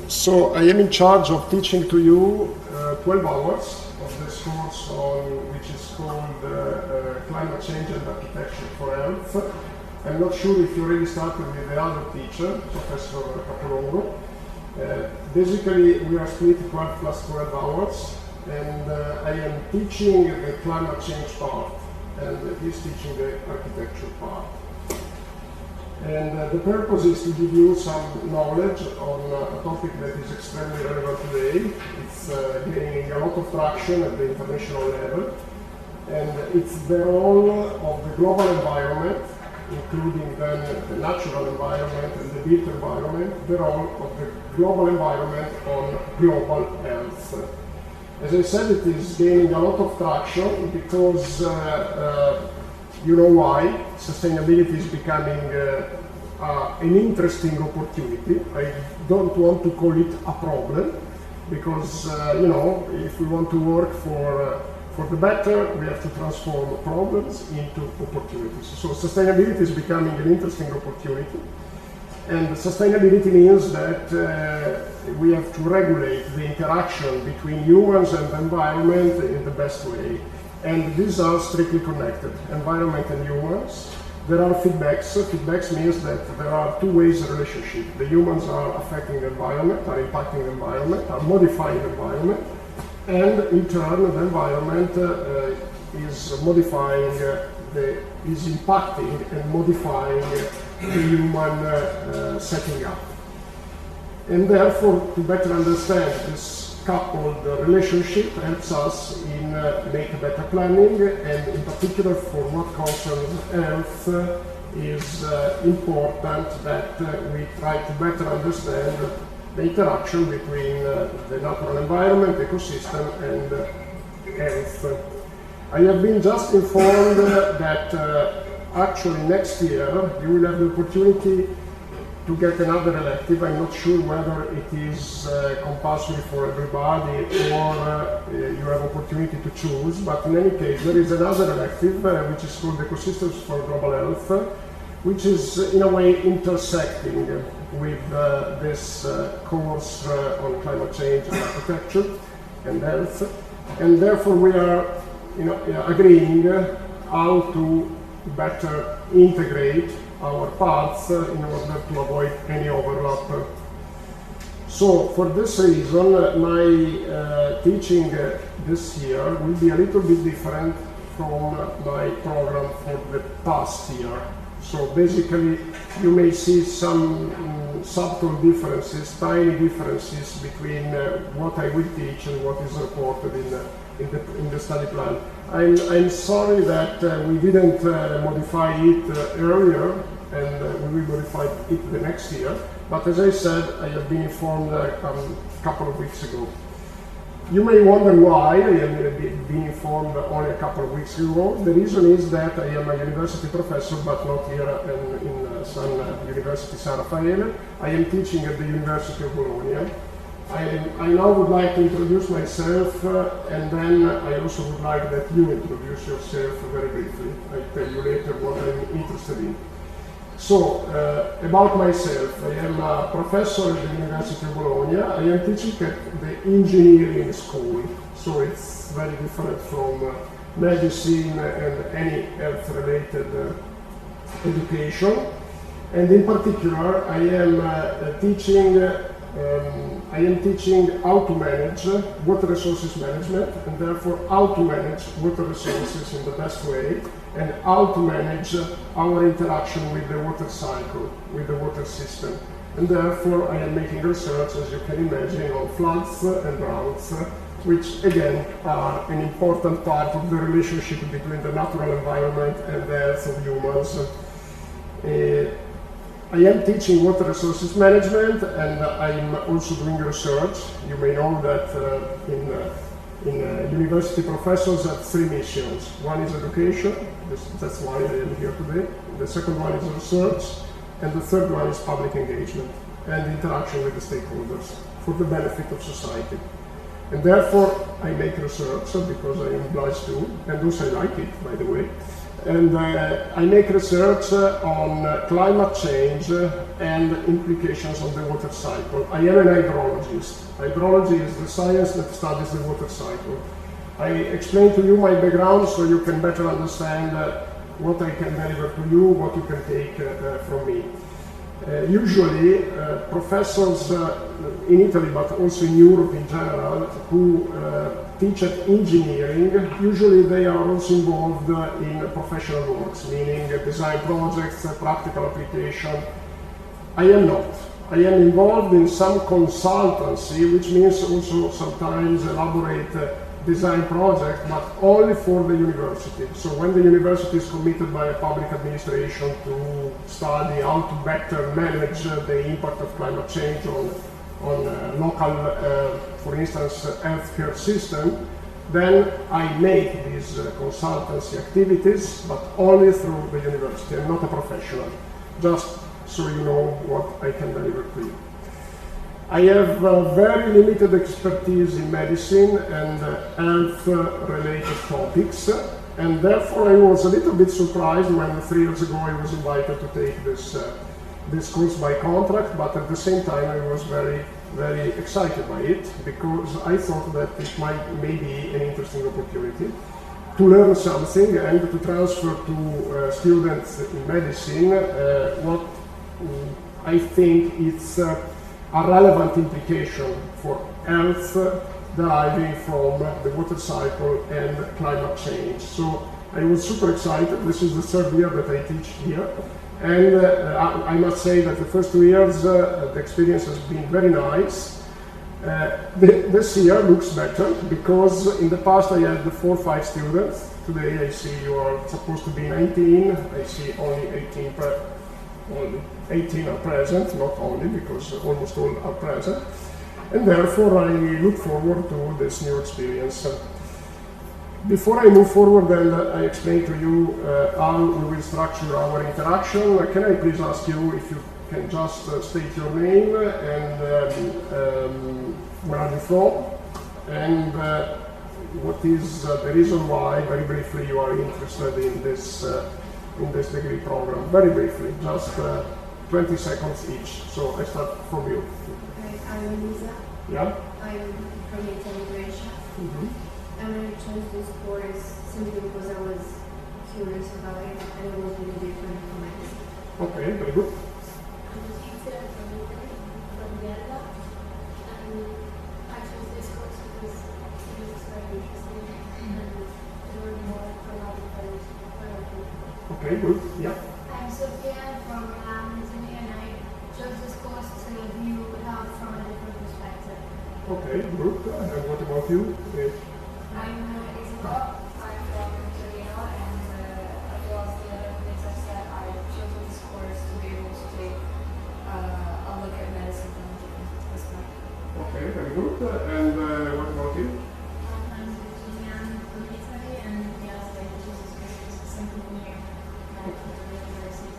So I am in charge of teaching to you 12 hours of this course which is called Climate Change and Architecture for Health. I'm not sure if you already started with the other teacher, Professor Capolongo. Basically, we are split 12 plus 12 hours, and I am teaching the climate change part, and he's teaching the architecture part. And the purpose is to give you some knowledge on a topic that is extremely relevant today. It's gaining a lot of traction at the international level, and it's the role of the global environment, including then the natural environment and the built environment, the role of the global environment on global health. As I said, it is gaining a lot of traction because you know why. Sustainability is becoming an interesting opportunity. I don't want to call it a problem because, you know, if we want to work for the better, we have to transform problems into opportunities. So sustainability is becoming an interesting opportunity. And sustainability means that we have to regulate the interaction between humans and the environment in the best way. And these are strictly connected, environment and humans. There are feedbacks. Feedbacks means that there are two ways of relationship. The humans are affecting the environment, are impacting the environment, are modifying the environment. And in turn, the environment is modifying, is impacting and modifying the human setting up. And therefore, to better understand this coupled relationship helps us in make better planning, and in particular for what concerns health is important that we try to better understand the interaction between the natural environment, ecosystem, and health. I have been just informed that actually next year you will have the opportunity to get another elective. I'm not sure whether it is compulsory for everybody or you have opportunity to choose, but in any case there is another elective which is called Ecosystems for Global Health, which is in a way intersecting with this course on climate change and architecture and health, and therefore we are agreeing how to better integrate our paths in order to avoid any overlap. So for this reason, my teaching this year will be a little bit different from my program for the past year. So basically, you may see some subtle differences, tiny differences between what I will teach and what is reported in the study plan. I'm sorry that we didn't modify it earlier, and we will modify it the next year. But as I said, I have been informed a couple of weeks ago. You may wonder why I have been informed only a couple of weeks ago. The reason is that I am a university professor, but not here in University San Raffaele. I am teaching at the University of Bologna. I now would like to introduce myself, and then I also would like that you introduce yourself very briefly. I'll tell you later what I'm interested in. So, about myself, I am a professor at the University of Bologna. I am teaching at the engineering school, so it's very different from medicine and any health-related education. And in particular, I am teaching how to manage water resources management, and therefore how to manage water resources in the best way, and how to manage our interaction with the water cycle, with the water system. And therefore I am making research, as you can imagine, on floods and droughts, which again are an important part of the relationship between the natural environment and the health of humans. I am teaching water resources management, and I'm also doing research. You may know that university professors have three missions. One is education, that's why I am here today. The second one is research, and the third one is public engagement and interaction with the stakeholders for the benefit of society. And therefore, I make research because I am obliged to, and also I like it, by the way. And I make research on climate change and implications on the water cycle. I am an hydrologist. hydrologist. Hydrology is the science that studies the water cycle. I explain to you my background so you can better understand what I can deliver to you, what you can take from me. Usually, professors in Italy, but also in Europe in general, who teach at engineering, usually they are also involved in professional works, meaning design projects, practical application. I am not. I am involved in some consultancy, which means also sometimes elaborate design project, but only for the university. So when the university is committed by a public administration to study how to better manage the impact of climate change on local, for instance, healthcare system, then I make these consultancy activities, but only through the university. I'm not a professional, just so you know what I can deliver to you. I have very limited expertise in medicine and health-related topics, and therefore I was a little bit surprised when 3 years ago I was invited to take this course by contract, but at the same time I was very, very excited by it, because I thought that it might maybe an interesting opportunity to learn something and to transfer to students in medicine what I think it's a relevant implication for health deriving from the water cycle and climate change. So I was super excited. This is the 3rd year that I teach here. And I must say that the first 2 years, the experience has been very nice. This year looks better, because in the past I had 4 or 5 students. Today I see you are supposed to be 19. I see only 18 only 18 are present, not only, because almost all are present, and therefore I look forward to this new experience. Before I move forward and I explain to you how we will structure our interaction, can I please ask you if you can just state your name and where are you from, and what is the reason why, very briefly, you are interested in this degree program. Very briefly, just 20 seconds each. So I start from you. Okay, I'm Lisa. Yeah? I'm from Italy, Croatia. And I chose this course simply because I was curious about it and it was really different from medicine. Okay, very good. I'm Letizia from Italy, from Vienna, and I chose this course because it was very interesting and to learn more about it. Okay, good. Yeah. I'm Sofia from Italy, and I chose this course to view health from a different perspective. Okay, good. And what about you? I'm Isabel. I'm from Torino, and as well as the other things I said, I chose this course to be able to take a look at medicine from a different perspective. Okay, very good. And what about you? I'm Virginia from Italy, and yes, I chose this course simply near my university.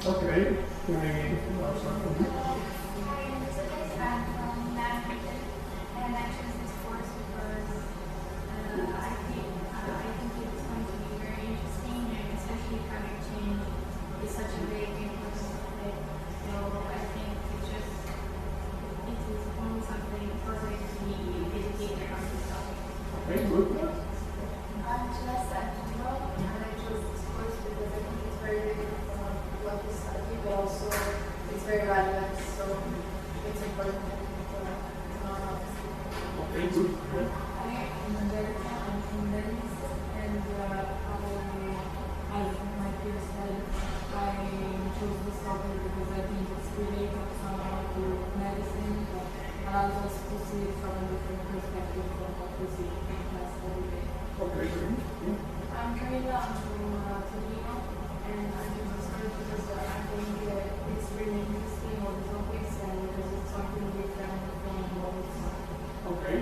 Okay, maybe I'll start from you. Hi, I'm Elizabeth. I'm from Manhattan, and I chose this course because I think it's going to be very interesting, and especially climate change is such a big input of it. So I think it is only something perfect to be educated on this topic. Okay, good. I'm Celeste Angelo, and I chose this course because I think it's very different from what we study, but also it's very relevant, so it's important to know about this. Okay, good. Hi, I'm Angelica. I'm from Venice, and as my peers said, I chose this topic because I think it's related somehow to medicine, but allows us to see it from a different perspective from what we see in class every day. Okay, good. I'm Camilla. I'm from Torino, and I chose this course because I think it's really interesting, all the topics, and because it's something different from what we see. Okay.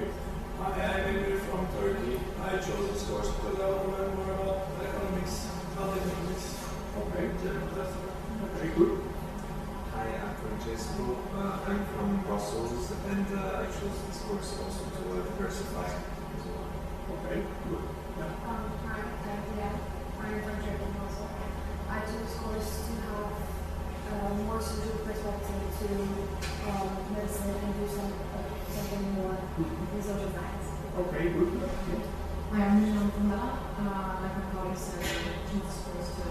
Hi, I'm Emir from Turkey. I chose this course because I want to learn more about economics, health economics. Okay. General class. Very good. Hi, I'm Francesco. I'm from Brussels, and I chose this course also to diversify as well. Okay, good. Yeah. Hi, I'm from Germany also. I took this course to have more social perspective to medicine in social science. Okay, good. Hi, I'm Nijam Punda. Like my colleague said, I'm teaching schools to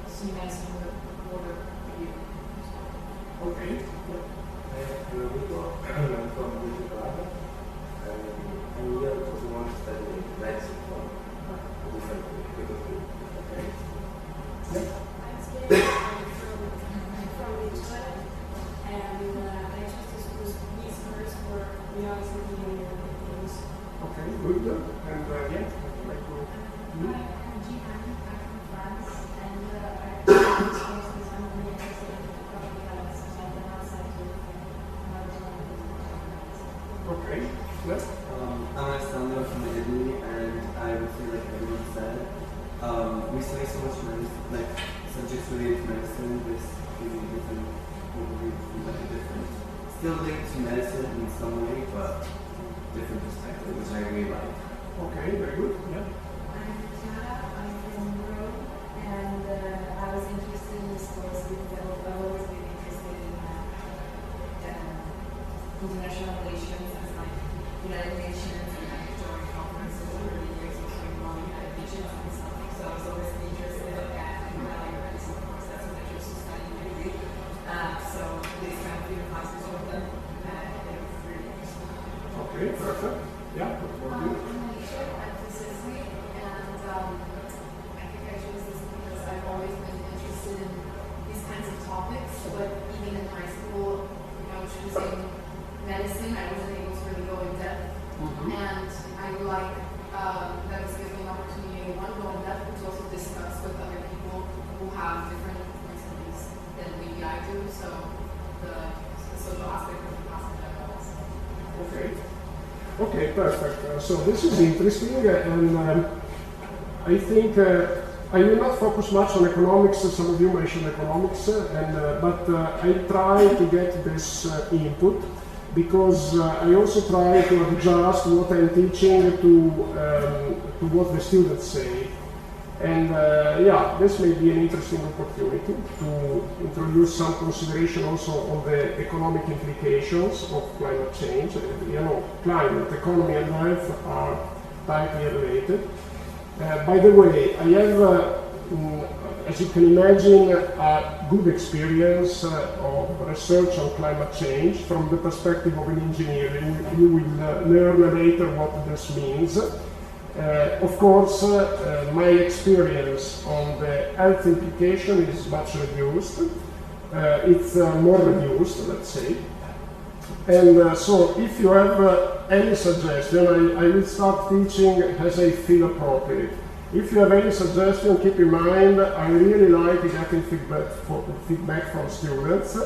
see medicine with a broader view. Okay. I am Ludo, I'm from Gujarat, and we are also want to study medicine from a different point of view. Okay. I'm Skip. I'm from Detroit, and I chose to school these first for young engineering things. Okay, good. And yeah, like to. Hi, I'm Jihan. I'm from France, and I chose this course because I'm really interested in probably something outside to Okay. Yes. I'm Alessandro from Italy, and I would say, like everyone said, we study so much medicine, like subjects related to medicine, this really different, like different, still linked to medicine in some way, but different perspective, which I really like. Okay, very good. Yeah. I'm Tiara, I'm from Rome, and I was interested in this course because I've always been interested in international relations as like United Nations and like joint conferences over the years also involving United Nations and stuff. So I was always interested in that and medicine course. That's what I chose to study in my degree. So this kind of few classes with them, it was really interesting. Okay, perfect. Yeah. What about you? I'm Alicia at Sicily, and I think I chose this because I've always been interested in these kinds of topics, but even in high school, choosing medicine, I wasn't able to really go in depth, and I like that was given an opportunity to one, go in depth, but to also discuss with other people who have different points of views than maybe I do, so the social aspect of the class in general also. Okay. Okay, perfect. So this is interesting, and I think I will not focus much on economics. Some of you mentioned economics, but I try to get this input because I also try to adjust what I'm teaching to what the students say. And yeah, this may be an interesting opportunity to introduce some consideration also on the economic implications of climate change. You know, climate, economy, and health are tightly related. By the way, I have, as you can imagine, a good experience of research on climate change from the perspective of an engineer. You will learn later what this means. Of course, my experience on the health implication is much reduced. It's more reduced, let's say. And so if you have any suggestion, I will start teaching as I feel appropriate. If you have any suggestion, keep in mind, I really like getting feedback from students.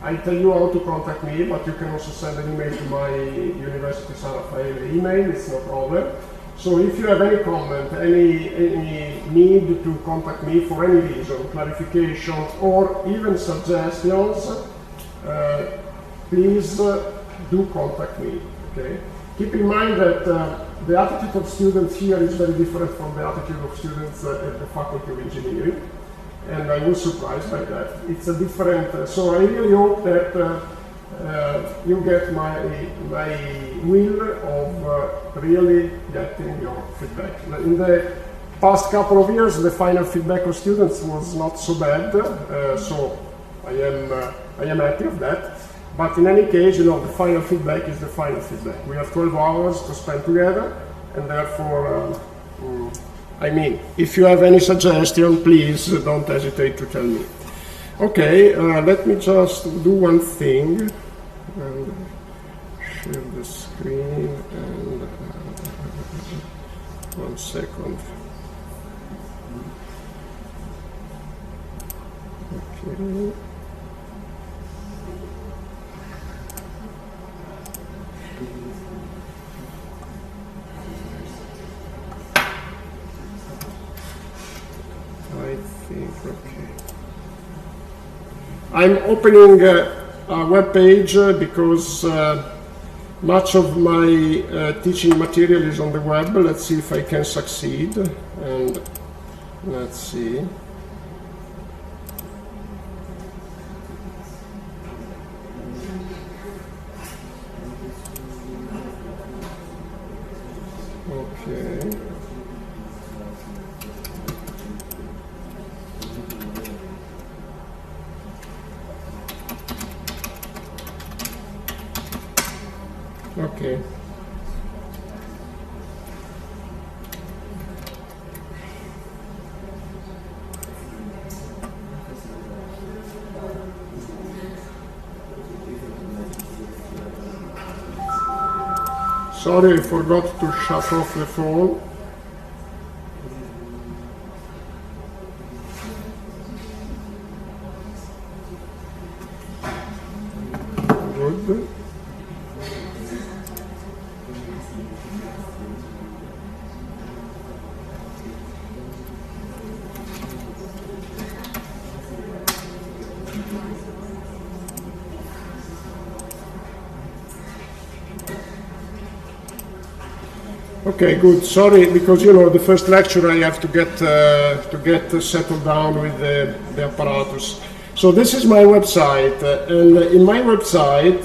I tell you how to contact me, but you can also send an email to my University San Raffaele email, it's no problem. So if you have any comment, any need to contact me for any reason, clarification, or even suggestions, please do contact me, okay? Keep in mind that the attitude of students here is very different from the attitude of students at the Faculty of Engineering, and I was surprised by that. It's a different, so I really hope that you get my will of really getting your feedback. In the past couple of years, the final feedback of students was not so bad, so I am happy of that. But in any case, you know, the final feedback is the final feedback. We have 12 hours to spend together, and therefore, I mean, if you have any suggestion, please don't hesitate to tell me. Okay, let me just do one thing and share the screen, and 1 second. Okay. I think, okay. I'm opening a web page because much of my teaching material is on the web. Let's see if I can succeed. And let's see. Okay. Okay. Sorry, I forgot to shut off the phone. Good. Okay, good. Sorry, because the first lecture I have to get settled down with the apparatus. So this is my website, and in my website,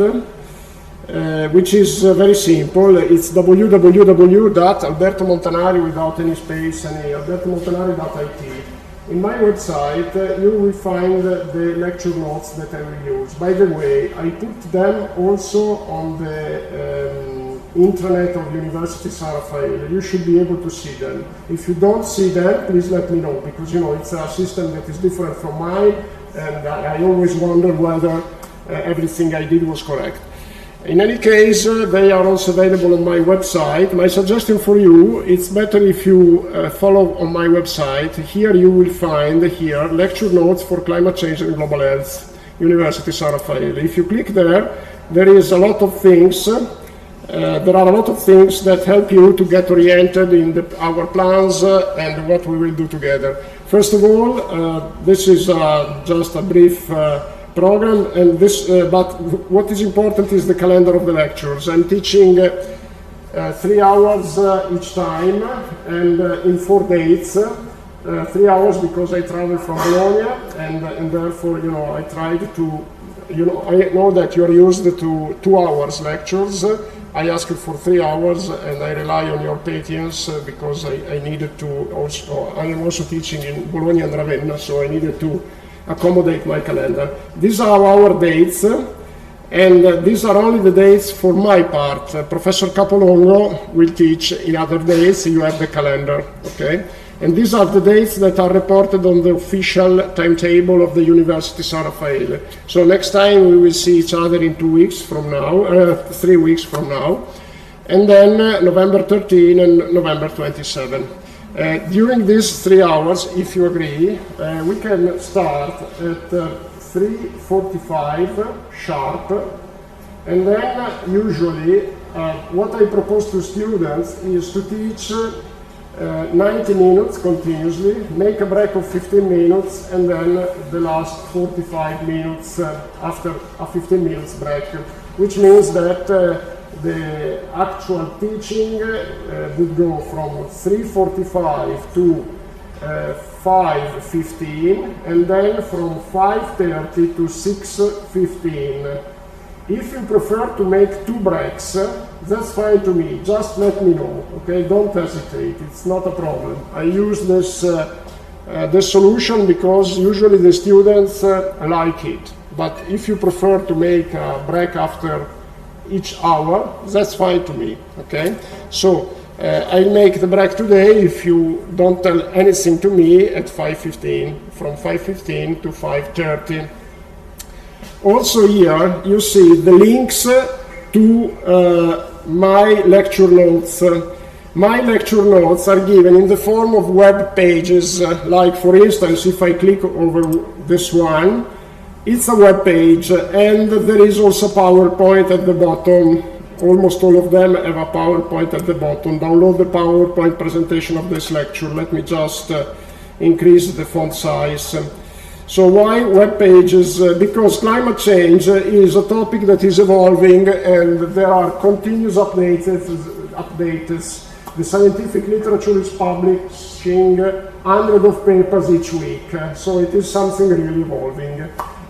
which is very simple, it's www.albertomontanari without any space, albertomontanari.it. In my website, you will find the lecture notes that I will use. By the way, I put them also on the intranet of University San Raffaele. You should be able to see them. If you don't see them, please let me know, because it's a system that is different from mine, and I always wonder whether everything I did was correct. In any case, they are also available on my website. My suggestion for you, it's better if you follow on my website. Here you will find lecture notes for climate change and global health, University San Raffaele. If you click there, there is a lot of things. There are a lot of things that help you to get oriented in our plans and what we will do together. First of all, this is just a brief program, and but what is important is the calendar of the lectures. I'm teaching 3 hours each time, and in 4 dates. 3 hours because I travel from Bologna, and therefore, I tried to, I know that you're used to 2 hours lectures. I asked for 3 hours, and I rely on your patience because I needed to also, I am also teaching in Bologna and Ravenna, so I needed to accommodate my calendar. These are our dates, and these are only the dates for my part. Professor Capolongo will teach in other days. You have the calendar, okay? And these are the dates that are reported on the official timetable of the University San Raffaele. So next time we will see each other in 2 weeks from now, 3 weeks from now, and then November 13 and November 27. During these 3 hours, if you agree, we can start at 3:45 sharp, and then usually what I propose to students is to teach 90 minutes continuously, make a break of 15 minutes, and then the last 45 minutes after a 15 minutes break, which means that the actual teaching would go from 3:45 to 5:15, and then from 5:30 to 6:15. If you prefer to make 2 breaks, that's fine to me. Just let me know, okay? Don't hesitate. It's not a problem. I use this solution because usually the students like it. But if you prefer to make a break after each hour, that's fine to me, okay? So I'll make the break today if you don't tell anything to me at 5:15, from 5:15 to 5:30. Also here you see the links to my lecture notes. My lecture notes are given in the form of web pages, like for instance, if I click over this one, it's a web page, and there is also PowerPoint at the bottom. Almost all of them have a PowerPoint at the bottom. Download the PowerPoint presentation of this lecture. Let me just increase the font size. So why web pages? Because climate change is a topic that is evolving, and there are continuous updates. The scientific literature is publishing hundreds of papers each week, so it is something really evolving.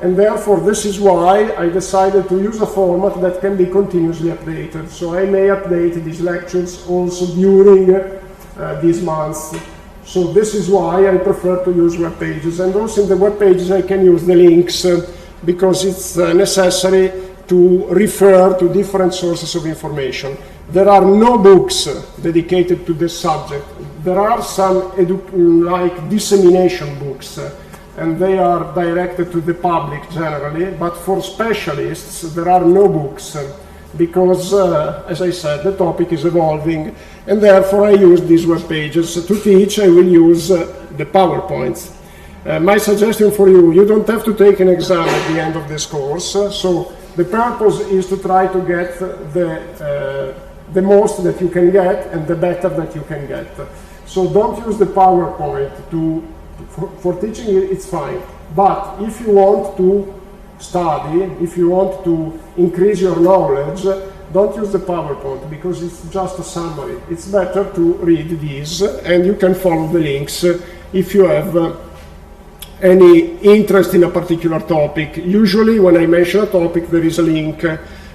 and therefore this is why I decided to use a format that can be continuously updated. So I may update these lectures also during these months. So this is why I prefer to use web pages, and also in the web pages I can use the links because it's necessary to refer to different sources of information. There are no books dedicated to this subject. There are some like dissemination books, and they are directed to the public generally, but for specialists there are no books because, as I said, the topic is evolving, and therefore I use these web pages. To teach, I will use the PowerPoints. My suggestion for you, you don't have to take an exam at the end of this course, so the purpose is to try to get the most that you can get and the better that you can get. So don't use the PowerPoint for teaching, it's fine. But if you want to study, if you want to increase your knowledge, don't use the PowerPoint because it's just a summary. It's better to read these, and you can follow the links if you have any interest in a particular topic. Usually when I mention a topic there is a link.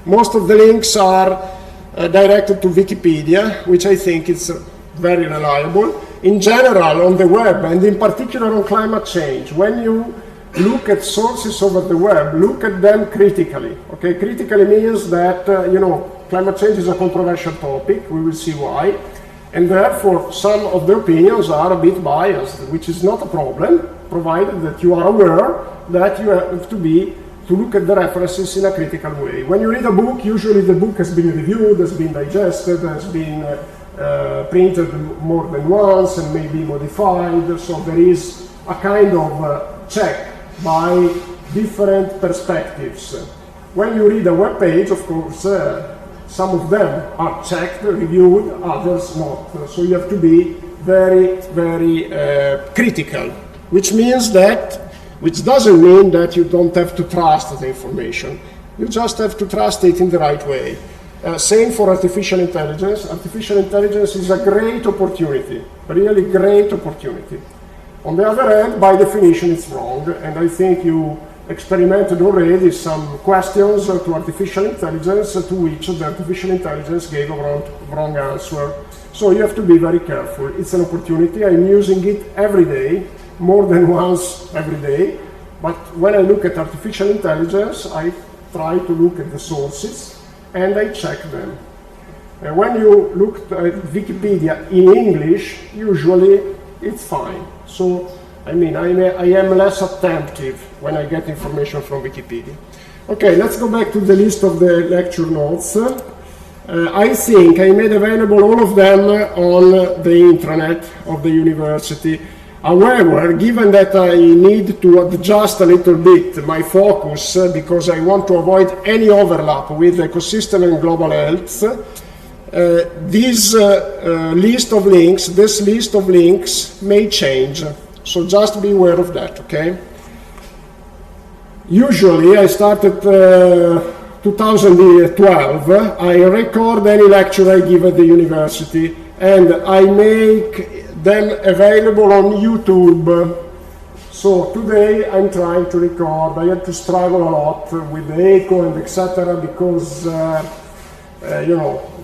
Most of the links are directed to Wikipedia, which I think is very reliable. In general on the web, and in particular on climate change, when you look at sources over the web, look at them critically. Okay, critically means that climate change is a controversial topic, we will see why, and therefore some of the opinions are a bit biased, which is not a problem, provided that you are aware that you have to look at the references in a critical way. When you read a book, usually the book has been reviewed, has been digested, has been printed more than once and may be modified, so there is a kind of check by different perspectives. When you read a web page, of course, some of them are checked, reviewed, others not. So you have to be very, very critical, which doesn't mean that you don't have to trust the information. You just have to trust it in the right way. Same for artificial intelligence. Artificial intelligence is a great opportunity, a really great opportunity. On the other hand, by definition, it's wrong, and I think you experimented already some questions to artificial intelligence to which the artificial intelligence gave a wrong answer. So you have to be very careful. It's an opportunity. I'm using it every day, more than once every day. But when I look at artificial intelligence, I try to look at the sources and I check them. When you look at Wikipedia in English, usually it's fine. So, I mean, I am less attentive when I get information from Wikipedia. Okay, let's go back to the list of the lecture notes. I think I made available all of them on the intranet of the university. However, given that I need to adjust a little bit my focus because I want to avoid any overlap with ecosystem and global health, this list of links may change. So just be aware of that, okay? Usually, I started 2012, I record any lecture I give at the university, and I make them available on YouTube. So today I'm trying to record. I had to struggle a lot with the echo and etc. because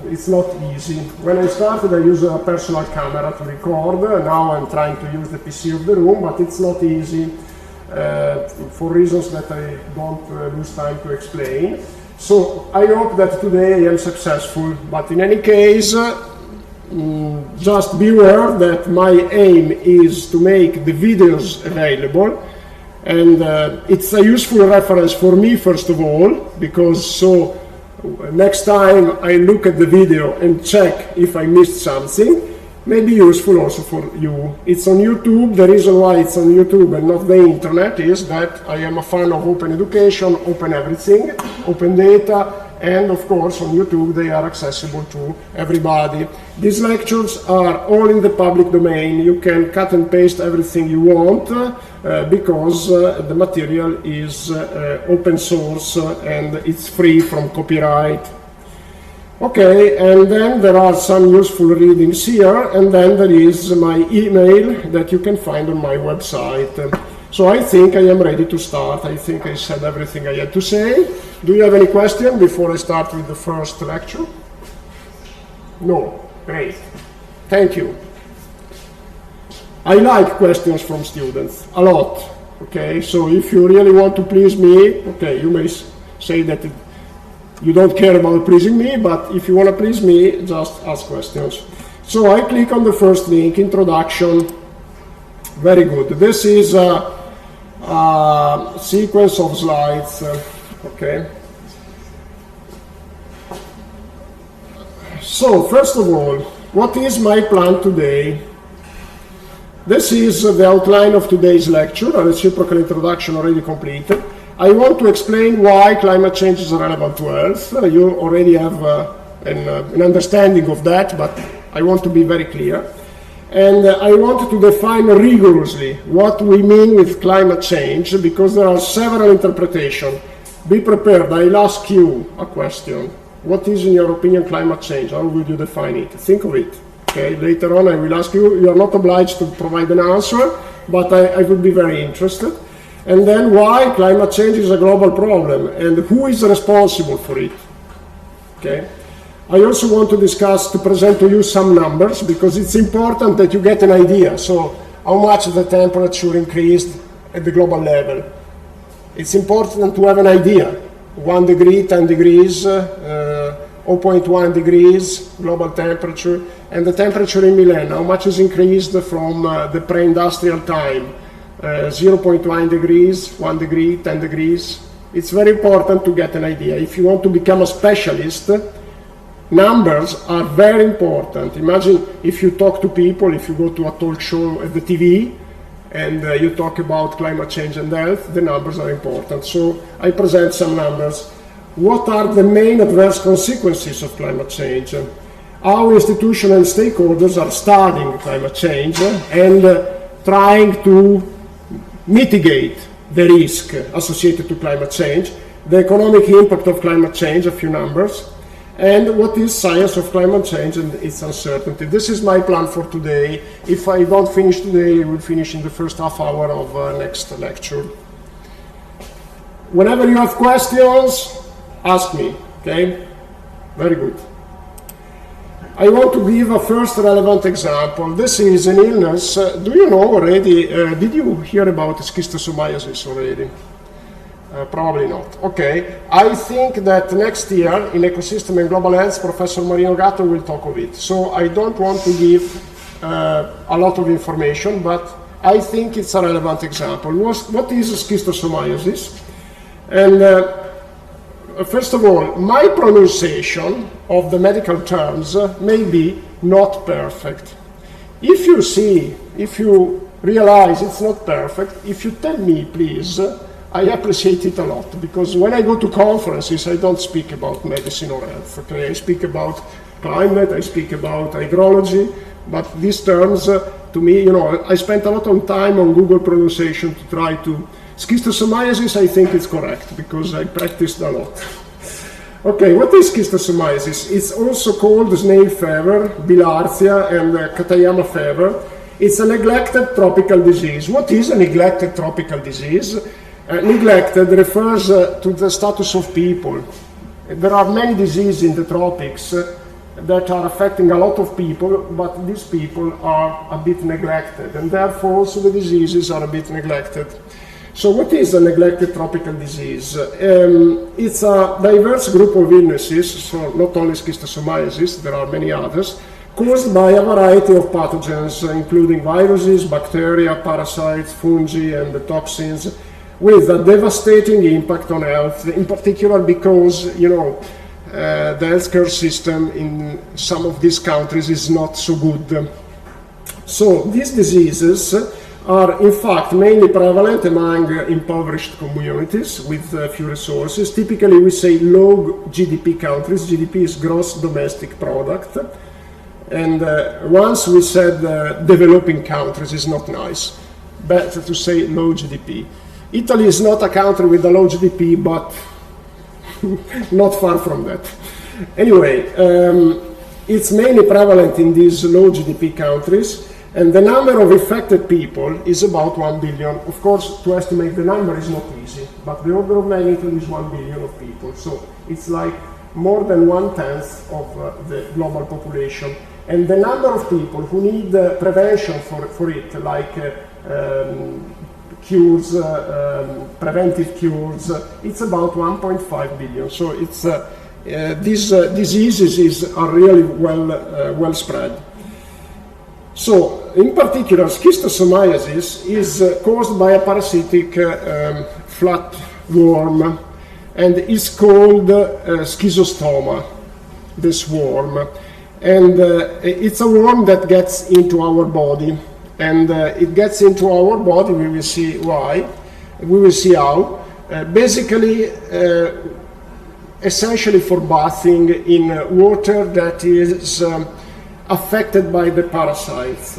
it's not easy. When I started, I used a personal camera to record. Now I'm trying to use the PC of the room, but it's not easy for reasons that I don't lose time to explain. So I hope that today I am successful, but in any case, just be aware that my aim is to make the videos available, and it's a useful reference for me first of all, because so next time I look at the video and check if I missed something, may be useful also for you. It's on YouTube. The reason why it's on YouTube and not the internet is that I am a fan of open education, open everything, open data, and of course on YouTube they are accessible to everybody. These lectures are all in the public domain. You can cut and paste everything you want because the material is open source and it's free from copyright. Okay, and then there are some useful readings here, and then there is my email that you can find on my website. So I think I am ready to start. I think I said everything I had to say. Do you have any question before I start with the first lecture? No? Great. Thank you. I like questions from students, a lot. Okay, so if you really want to please me, okay, you may say that you don't care about pleasing me, but if you want to please me, just ask questions. So I click on the first link, introduction. Very good. This is a sequence of slides. Okay. So first of all, what is my plan today? This is the outline of today's lecture, a reciprocal introduction already completed. I want to explain why climate change is relevant to health. You already have an understanding of that, but I want to be very clear. And I want to define rigorously what we mean with climate change, because there are several interpretations. Be prepared, I'll ask you a question. What is, in your opinion, climate change? How will you define it? Think of it. Okay, later on I will ask you. You are not obliged to provide an answer, but I would be very interested. And then why climate change is a global problem and who is responsible for it. Okay. I also want to discuss, to present to you some numbers, because it's important that you get an idea. So how much the temperature increased at the global level. It's important to have an idea. 1 degree, 10 degrees, 0.1 degrees global temperature, and the temperature in Milan, how much is increased from the pre-industrial time, 0.1 degrees, 1 degree, 10 degrees. It's very important to get an idea. If you want to become a specialist, numbers are very important. Imagine if you talk to people, if you go to a talk show at the TV, and you talk about climate change and health, the numbers are important. So I present some numbers. What are the main adverse consequences of climate change? How institutions and stakeholders are studying climate change and trying to mitigate the risk associated to climate change, the economic impact of climate change, a few numbers, and what is science of climate change and its uncertainty. This is my plan for today. If I don't finish today, I will finish in the first half hour of next lecture. Whenever you have questions, ask me, okay? Very good. I want to give a first relevant example. This is an illness. Do you know already, did you hear about schistosomiasis already? Probably not. Okay. I think that next year in Ecosystem and Global Health, Professor Marino Gatto will talk of it. So I don't want to give a lot of information, but I think it's a relevant example. What is schistosomiasis? And first of all, my pronunciation of the medical terms may be not perfect. If you realize it's not perfect, if you tell me, please, I appreciate it a lot, because when I go to conferences, I don't speak about medicine or health. Okay? I speak about climate, I speak about hydrology, but these terms, to me, you know, I spent a lot of time on Google pronunciation to try to. Schistosomiasis, I think it's correct, because I practiced a lot. Okay, what is schistosomiasis? It's also called snail fever, bilharzia, and Katayama fever. It's a neglected tropical disease. What is a neglected tropical disease? Neglected refers to the status of people. There are many diseases in the tropics that are affecting a lot of people, but these people are a bit neglected, and therefore also the diseases are a bit neglected. So what is a neglected tropical disease? It's a diverse group of illnesses, so not only schistosomiasis, there are many others, caused by a variety of pathogens, including viruses, bacteria, parasites, fungi, and the toxins, with a devastating impact on health, in particular because, you know, the healthcare system in some of these countries is not so good. So these diseases are in fact mainly prevalent among impoverished communities with few resources. Typically we say low GDP countries. GDP is gross domestic product. And once we said developing countries is not nice. Better to say low GDP. Italy is not a country with a low GDP, but not far from that. Anyway, it's mainly prevalent in these low GDP countries, And the number of infected people is about 1 billion. Of course, to estimate the number is not easy, but the order of magnitude is 1 billion of people. So it's like more than 1/10 of the global population. And the number of people who need prevention for it, like cures, preventive cures, it's about 1.5 billion. So it's these diseases are really well spread. So, in particular, schistosomiasis is caused by a parasitic flatworm, and is called schizostoma, this worm. And it's a worm that gets into our body, and it gets into our body. We will see why, we will see how. Basically, essentially for bathing in water that is affected by the parasites.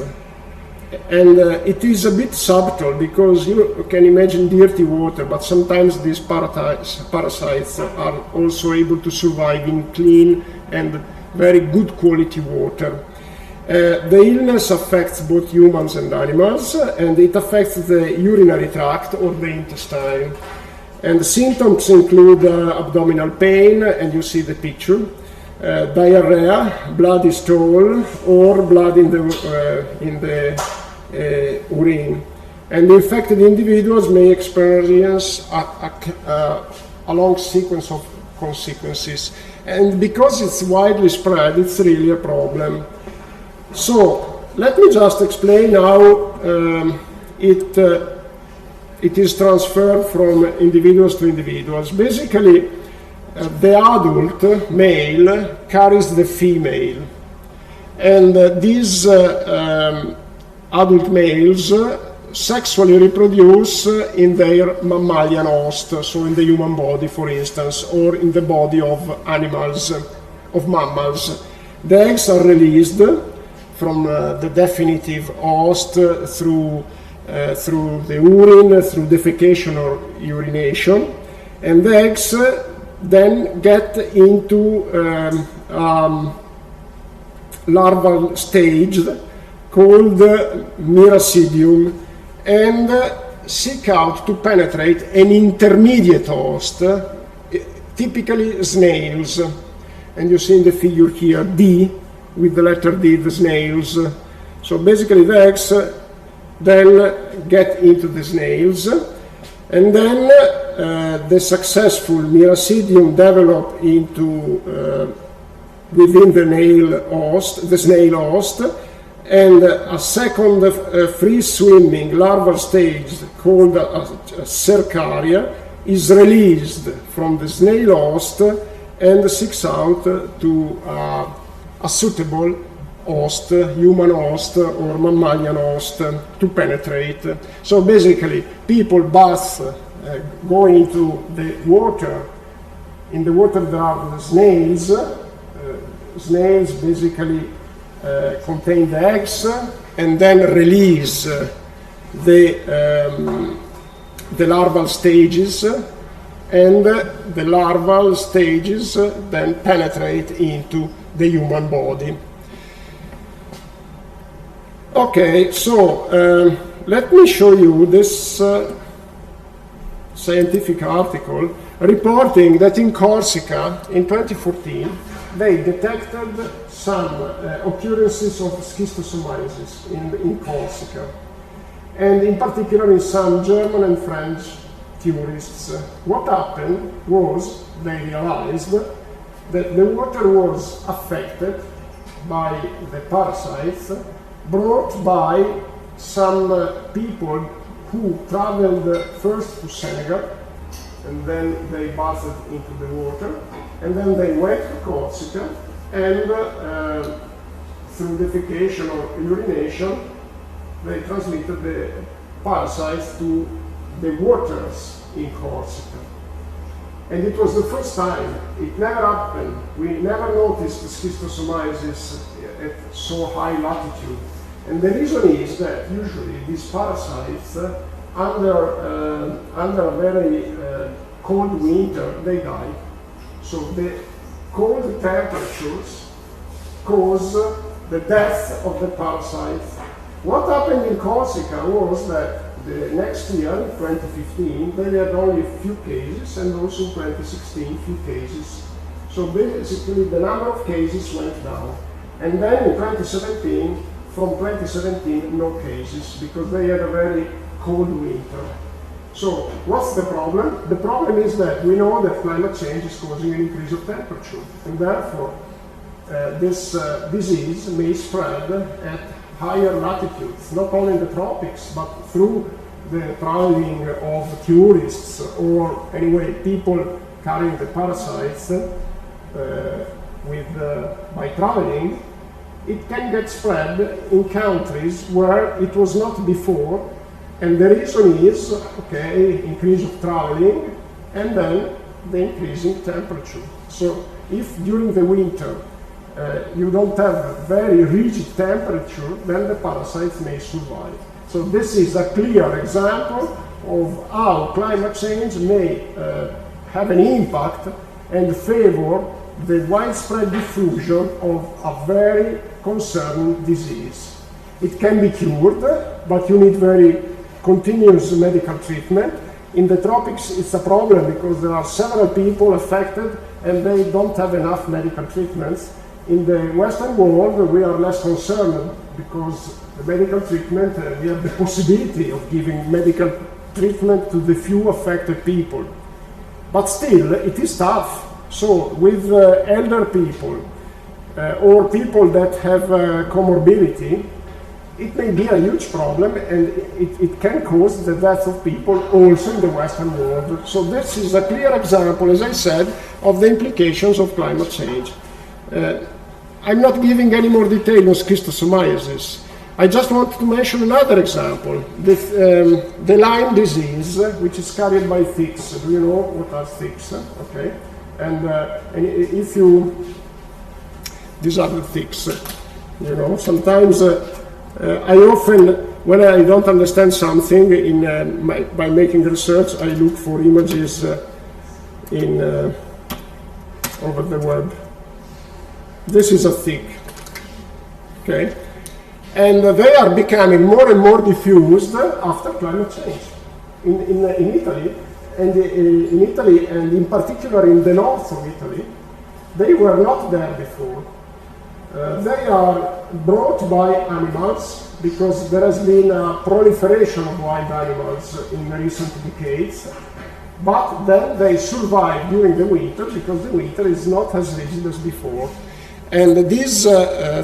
And it is a bit subtle, because you can imagine dirty water, but sometimes these parasites are also able to survive in clean and very good quality water. The illness affects both humans and animals, and it affects the urinary tract or the intestine. And the symptoms include abdominal pain, and you see the picture, diarrhea, bloody stool, or blood in the urine. And the infected individuals may experience a long sequence of consequences. And because it's widely spread, it's really a problem. So let me just explain how it is transferred from individuals to individuals. Basically, the adult male carries the female, and these adult males sexually reproduce in their mammalian host, so in the human body, for instance, or in the body of animals, of mammals. The eggs are released from the definitive host through the urine, through defecation or urination, and the eggs then get into larval stage called miracidium, and seek out to penetrate an intermediate host, typically snails. And you see in the figure here D, with the letter D, the snails. So basically the eggs then get into the snails, and then the successful miracidium develop into within the snail host, and a second free-swimming larval stage called cercaria is released from the snail host and seeks out to a suitable host, human host or mammalian host, to penetrate. So basically, people bath, go into the water. In the water there are the snails. Snails basically contain the eggs and then release the larval stages, and the larval stages then penetrate into the human body. Okay, so let me show you this scientific article reporting that in Corsica in 2014 they detected some occurrences of schistosomiasis in Corsica, and in particular in some German and French tourists. What happened was they realized that the water was affected by the parasites brought by some people who traveled first to Senegal, and then they bathed into the water, and then they went to Corsica, and through defecation or urination, they transmitted the parasites to the waters in Corsica. And it was the first time. It never happened. We never noticed schistosomiasis at so high latitude. And the reason is that usually these parasites, under a very cold winter, they die. So the cold temperatures cause the death of the parasites, What happened in Corsica was that the next year, 2015, they had only a few cases, and also in 2016, few cases. So basically, the number of cases went down. And then in 2017, from 2017, no cases, because they had a very cold winter. So what's the problem? The problem is that we know that climate change is causing an increase of temperature, and therefore this disease may spread at higher latitudes, not only in the tropics, but through the traveling of tourists, or anyway people carrying the parasites by traveling. It can get spread in countries where it was not before, and the reason is, okay, increase of traveling, and then the increase in temperature. So if during the winter you don't have very rigid temperature, then the parasites may survive. So this is a clear example of how climate change may have an impact and favor the widespread diffusion of a very concerning disease. It can be cured, but you need very continuous medical treatment. In the tropics, it's a problem because there are several people affected and they don't have enough medical treatments. In the Western world, we are less concerned because the medical treatment, we have the possibility of giving medical treatment to the few affected people. But still, it is tough. So with elder people or people that have comorbidity, it may be a huge problem, and it can cause the death of people also in the Western world. So this is a clear example, as I said, of the implications of climate change. I'm not giving any more detail on schistosomiasis. I just want to mention another example, the Lyme disease, which is carried by ticks. Do you know what are ticks? Okay, and if you, these are the ticks. You know, sometimes I often, when I don't understand something by making research, I look for images over the web. This is a tick. Okay. And they are becoming more and more diffused after climate change. In Italy, and in particular in the north of Italy, they were not there before. They are brought by animals because there has been a proliferation of wild animals in recent decades. But then they survive during the winter because the winter is not as rigid as before. And these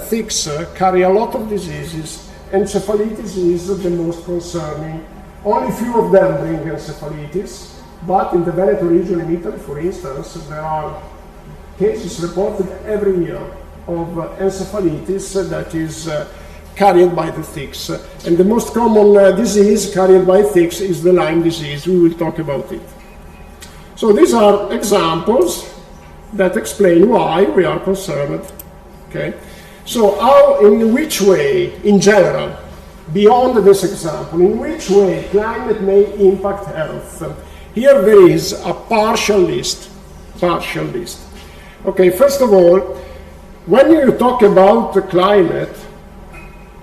ticks carry a lot of diseases. Encephalitis is the most concerning. Only few of them bring encephalitis, but in the Veneto region in Italy, for instance, there are cases reported every year of encephalitis that is carried by the ticks. And the most common disease carried by ticks is the Lyme disease. We will talk about it. So these are examples that explain why we are concerned. Okay? So in which way, in general, beyond this example, in which way climate may impact health? Here there is a partial list. Okay, first of all, when you talk about the climate,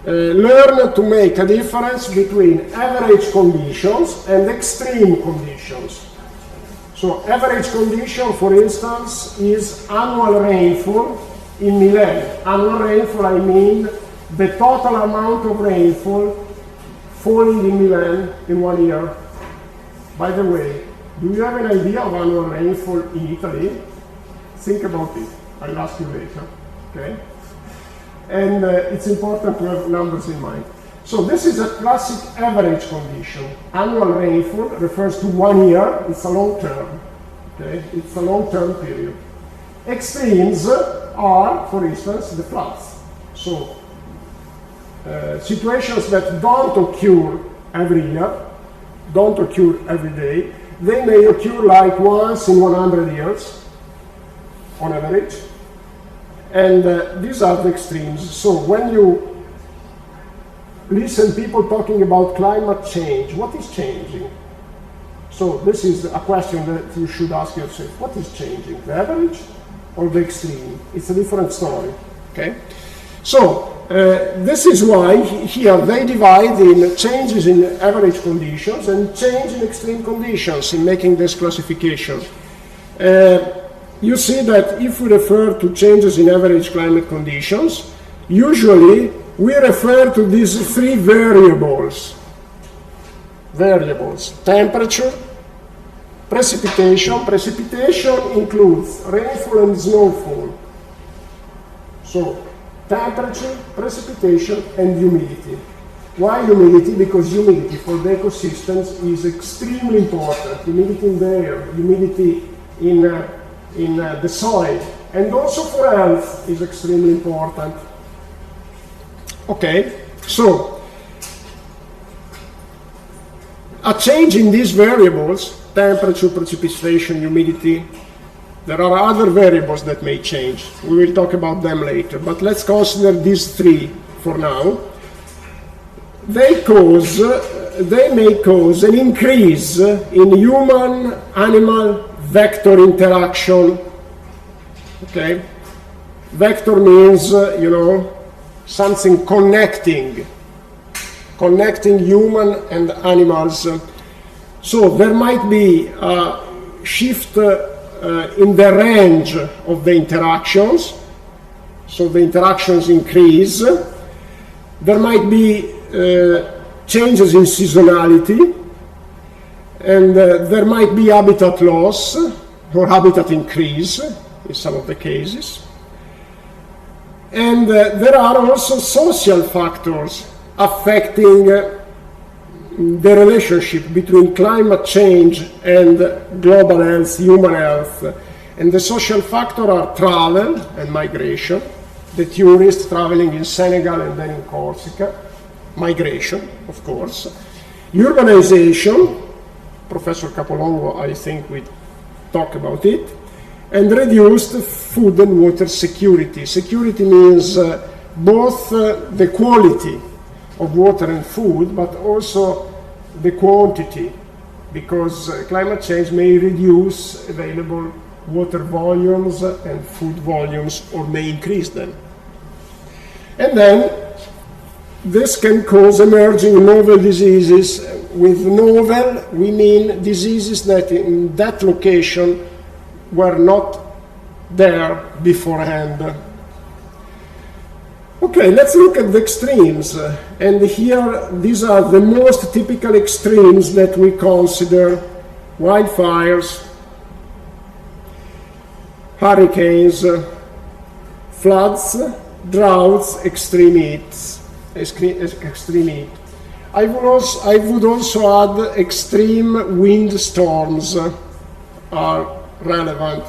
learn to make a difference between average conditions and extreme conditions. So average condition, for instance, is annual rainfall in Milan. Annual rainfall, I mean the total amount of rainfall falling in Milan in 1 year. By the way, do you have an idea of annual rainfall in Italy? Think about it. I'll ask you later. Okay? And it's important to have numbers in mind. So this is a classic average condition. Annual rainfall refers to 1 year. It's a long term. Okay? It's a long-term period. Extremes are, for instance, the floods. So situations that don't occur every year, don't occur every day. They may occur like once in 100 years, on average. And these are the extremes. So when you listen people talking about climate change, what is changing? So this is a question that you should ask yourself. What is changing? The average or the extreme? It's a different story. Okay? So this is why here they divide in changes in average conditions and change in extreme conditions in making this classification. You see that if we refer to changes in average climate conditions, usually we refer to these three variables. Temperature, precipitation. Precipitation includes rainfall and snowfall. So, temperature, precipitation, and humidity. Why humidity? Because humidity for the ecosystems is extremely important. Humidity in the air, humidity in the soil, and also for health is extremely important. Okay, so a change in these variables, temperature, precipitation, humidity, there are other variables that may change. We will talk about them later, but let's consider these three for now. They may cause an increase in human-animal vector interaction. Okay? Vector means, something connecting human and animals. So there might be a shift in the range of the interactions, so the interactions increase. There might be changes in seasonality, and there might be habitat loss or habitat increase in some of the cases. And there are also social factors affecting the relationship between climate change and global health, human health. And the social factors are travel and migration, the tourists traveling in Senegal and then in Corsica, migration, of course, urbanization, Professor Capolongo, I think we talk about it, and reduced food and water security. Security means both the quality of water and food, but also the quantity, because climate change may reduce available water volumes and food volumes, or may increase them. And then this can cause emerging novel diseases. With novel, we mean diseases that in that location were not there beforehand. Okay, let's look at the extremes. And here, these are the most typical extremes that we consider: wildfires, hurricanes, floods, droughts, extreme heat. I would also add extreme wind storms are relevant.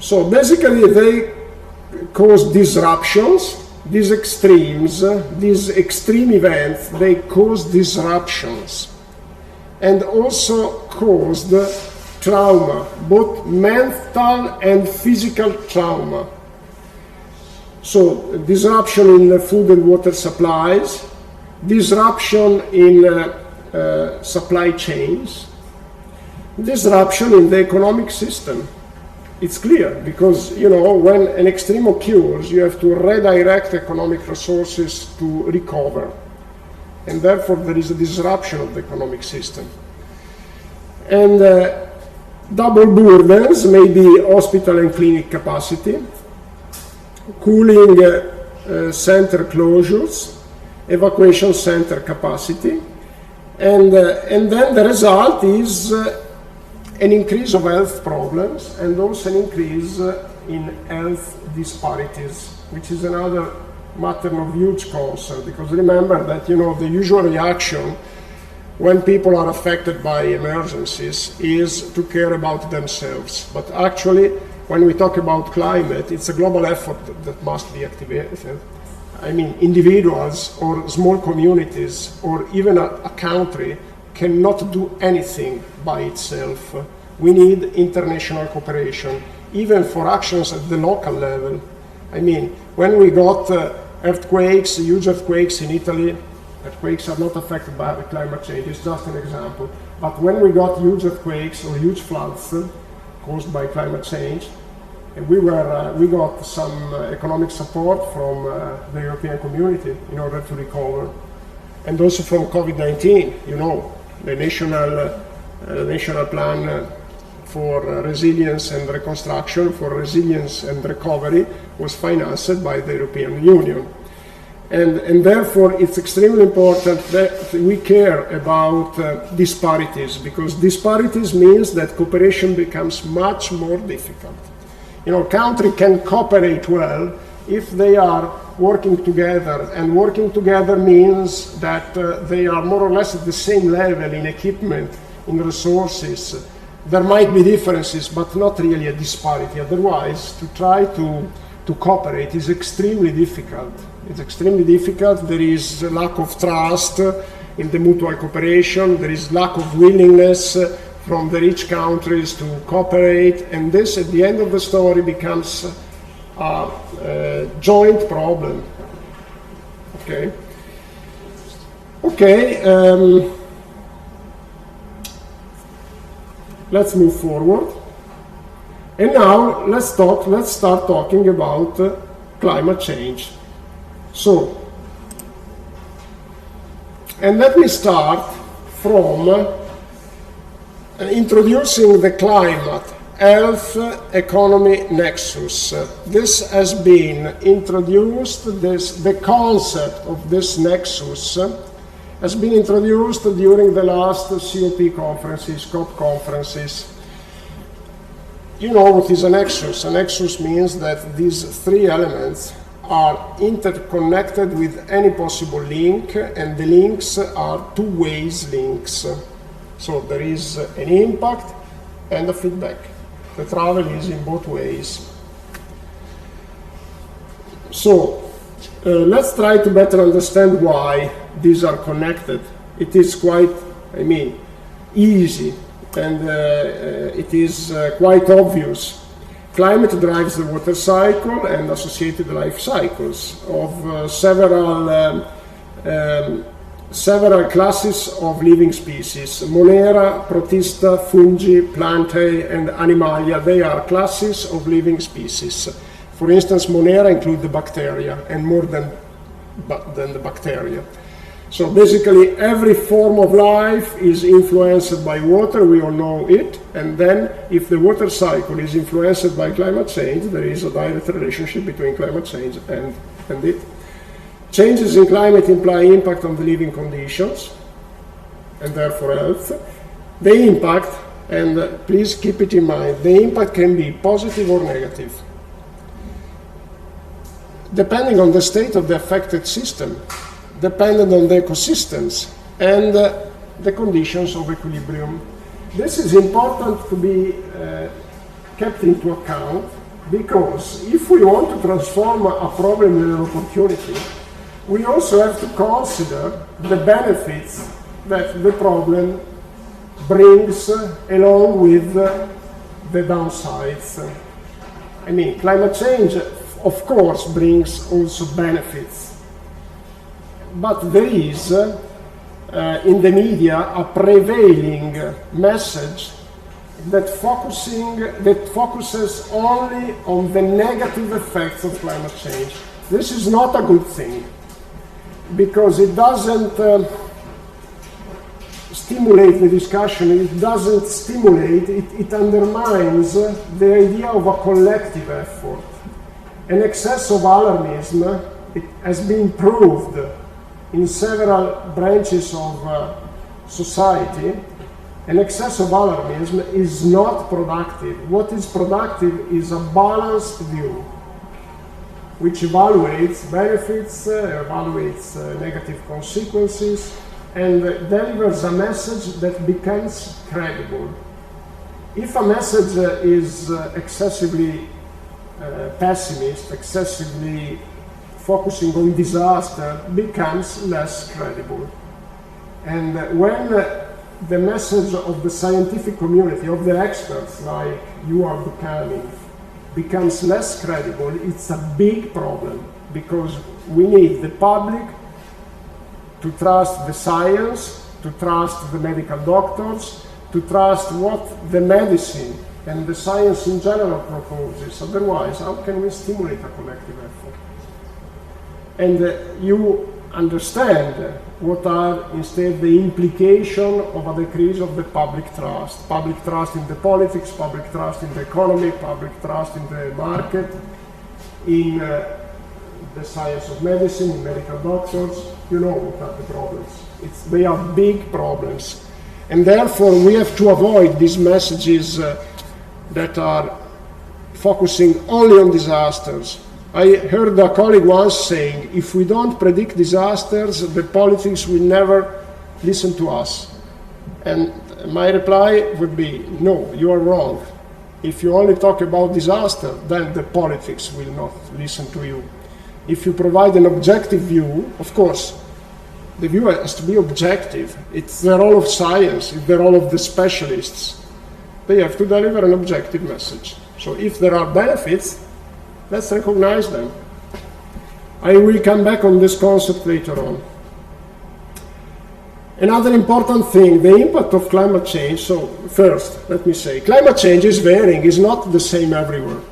So basically they cause disruptions. These extremes, these extreme events, they cause disruptions and also caused trauma, both mental and physical trauma. So disruption in the food and water supplies, disruption in supply chains, disruption in the economic system. It's clear, because when an extreme occurs, you have to redirect economic resources to recover, and therefore there is a disruption of the economic system. And double burdens may be hospital and clinic capacity, cooling center closures, evacuation center capacity, and then the result is an increase of health problems and also an increase in health disparities, which is another matter of huge concern, because remember that the usual reaction when people are affected by emergencies is to care about themselves. But actually, when we talk about climate, it's a global effort that must be activated. I mean, individuals or small communities or even a country cannot do anything by itself. We need international cooperation, even for actions at the local level. I mean, when we got earthquakes, huge earthquakes in Italy, earthquakes are not affected by climate change, it's just an example. But when we got huge earthquakes or huge floods caused by climate change, And we got some economic support from the European community in order to recover. And also from COVID-19, you know, the national plan for resilience and reconstruction, for resilience and recovery, was financed by the European Union. And therefore, it's extremely important that we care about disparities, because disparities means that cooperation becomes much more difficult. You know, countries can cooperate well if they are working together, and working together means that they are more or less at the same level in equipment, in resources. There might be differences, but not really a disparity. Otherwise, to try to cooperate is extremely difficult. It's extremely difficult. There is a lack of trust in the mutual cooperation. There is lack of willingness from the rich countries to cooperate. And this, at the end of the story, becomes a joint problem. Okay. Okay. Let's move forward. And now let's start talking about climate change. So, and let me start from introducing the climate health economy nexus. This has been introduced, the concept of this nexus has been introduced during the last COP conferences, COP conferences. You know what is a nexus? A nexus means that these three elements are interconnected with any possible link, and the links are two-way links. So there is an impact and a feedback. The travel is in both ways. So let's try to better understand why these are connected. It is quite, easy, and it is quite obvious. Climate drives the water cycle and associated life cycles of several classes of living species. Monera, Protista, Fungi, Plantae, and Animalia, they are classes of living species. For instance, Monera include the bacteria, and more than the bacteria. So basically, every form of life is influenced by water, we all know it, and then if the water cycle is influenced by climate change, there is a direct relationship between climate change and it. Changes in climate imply impact on the living conditions, and therefore health. The impact, and please keep it in mind, the impact can be positive or negative, depending on the state of the affected system, dependent on the ecosystems and the conditions of equilibrium. This is important to be kept into account, because if we want to transform a problem in an opportunity, we also have to consider the benefits that the problem brings along with the downsides. Climate change, of course, brings also benefits. But there is, in the media, a prevailing message that focuses only on the negative effects of climate change. This is not a good thing, because it doesn't stimulate the discussion, it doesn't stimulate, it undermines the idea of a collective effort. An excess of alarmism, it has been proved in several branches of society. An excess of alarmism is not productive. What is productive is a balanced view, which evaluates benefits, evaluates negative consequences, and delivers a message that becomes credible. If a message is excessively pessimist, excessively focusing on disaster, becomes less credible. And when the message of the scientific community, of the experts like you are becoming, becomes less credible, it's a big problem, because we need the public to trust the science, to trust the medical doctors, to trust what the medicine and the science in general proposes. Otherwise, how can we stimulate a collective effort? And you understand what are instead the implication of a decrease of the public trust in the politics, public trust in the economy, public trust in the market, in the science of medicine, in medical doctors. You know what are the problems. They are big problems. And therefore we have to avoid these messages that are focusing only on disasters. I heard a colleague once saying, if we don't predict disasters, the politics will never listen to us. And my reply would be, no, you are wrong. If you only talk about disaster, then the politics will not listen to you. If you provide an objective view, of course, the view has to be objective. It's the role of science, it's the role of the specialists. They have to deliver an objective message. So if there are benefits, let's recognize them. I will come back on this concept later on. Another important thing, the impact of climate change. So first, let me say, climate change is varying, is not the same everywhere.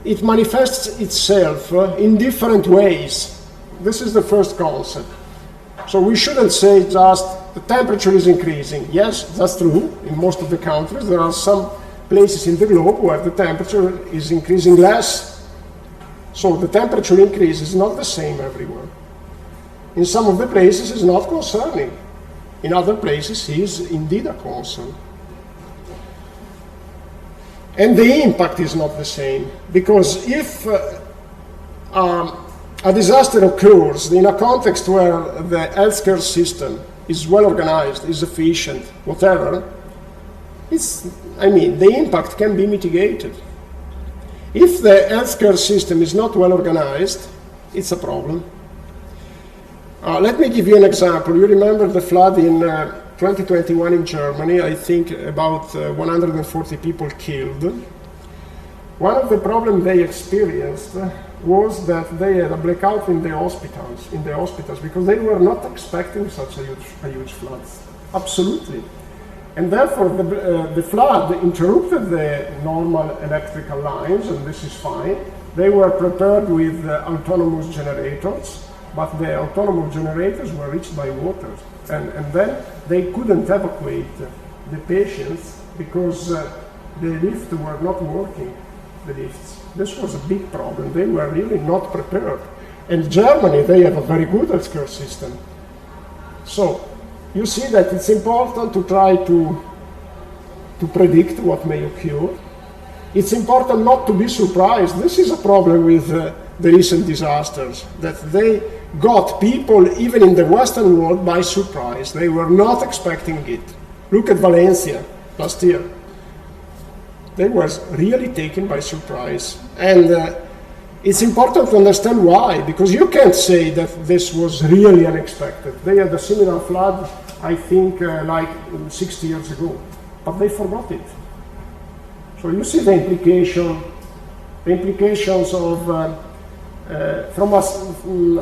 It manifests itself in different ways. This is the first concept. So we shouldn't say just the temperature is increasing. Yes, that's true. In most of the countries, there are some places in the globe where the temperature is increasing less. So the temperature increase is not the same everywhere. In some of the places it's not concerning. In other places it is indeed a concern. And the impact is not the same, because if a disaster occurs in a context where the healthcare system is well organized, is efficient, whatever, the impact can be mitigated. If the healthcare system is not well organized, it's a problem. Let me give you an example. You remember the flood in 2021 in Germany, I think about 140 people killed. One of the problems they experienced was that they had a blackout in the hospitals, because they were not expecting such a huge flood. Absolutely. And therefore the flood interrupted the normal electrical lines, and this is fine. They were prepared with autonomous generators, but the autonomous generators were reached by water. And then they couldn't evacuate the patients because the lifts were not working, the lifts. This was a big problem. They were really not prepared. And Germany, they have a very good healthcare system. So you see that it's important to try to predict what may occur. It's important not to be surprised. This is a problem with the recent disasters, that they got people, even in the Western world, by surprise. They were not expecting it. Look at Valencia last year. They were really taken by surprise. And it's important to understand why, because you can't say that this was really unexpected. They had a similar flood, I think, like 60 years ago, but they forgot it. So you see the implications of from a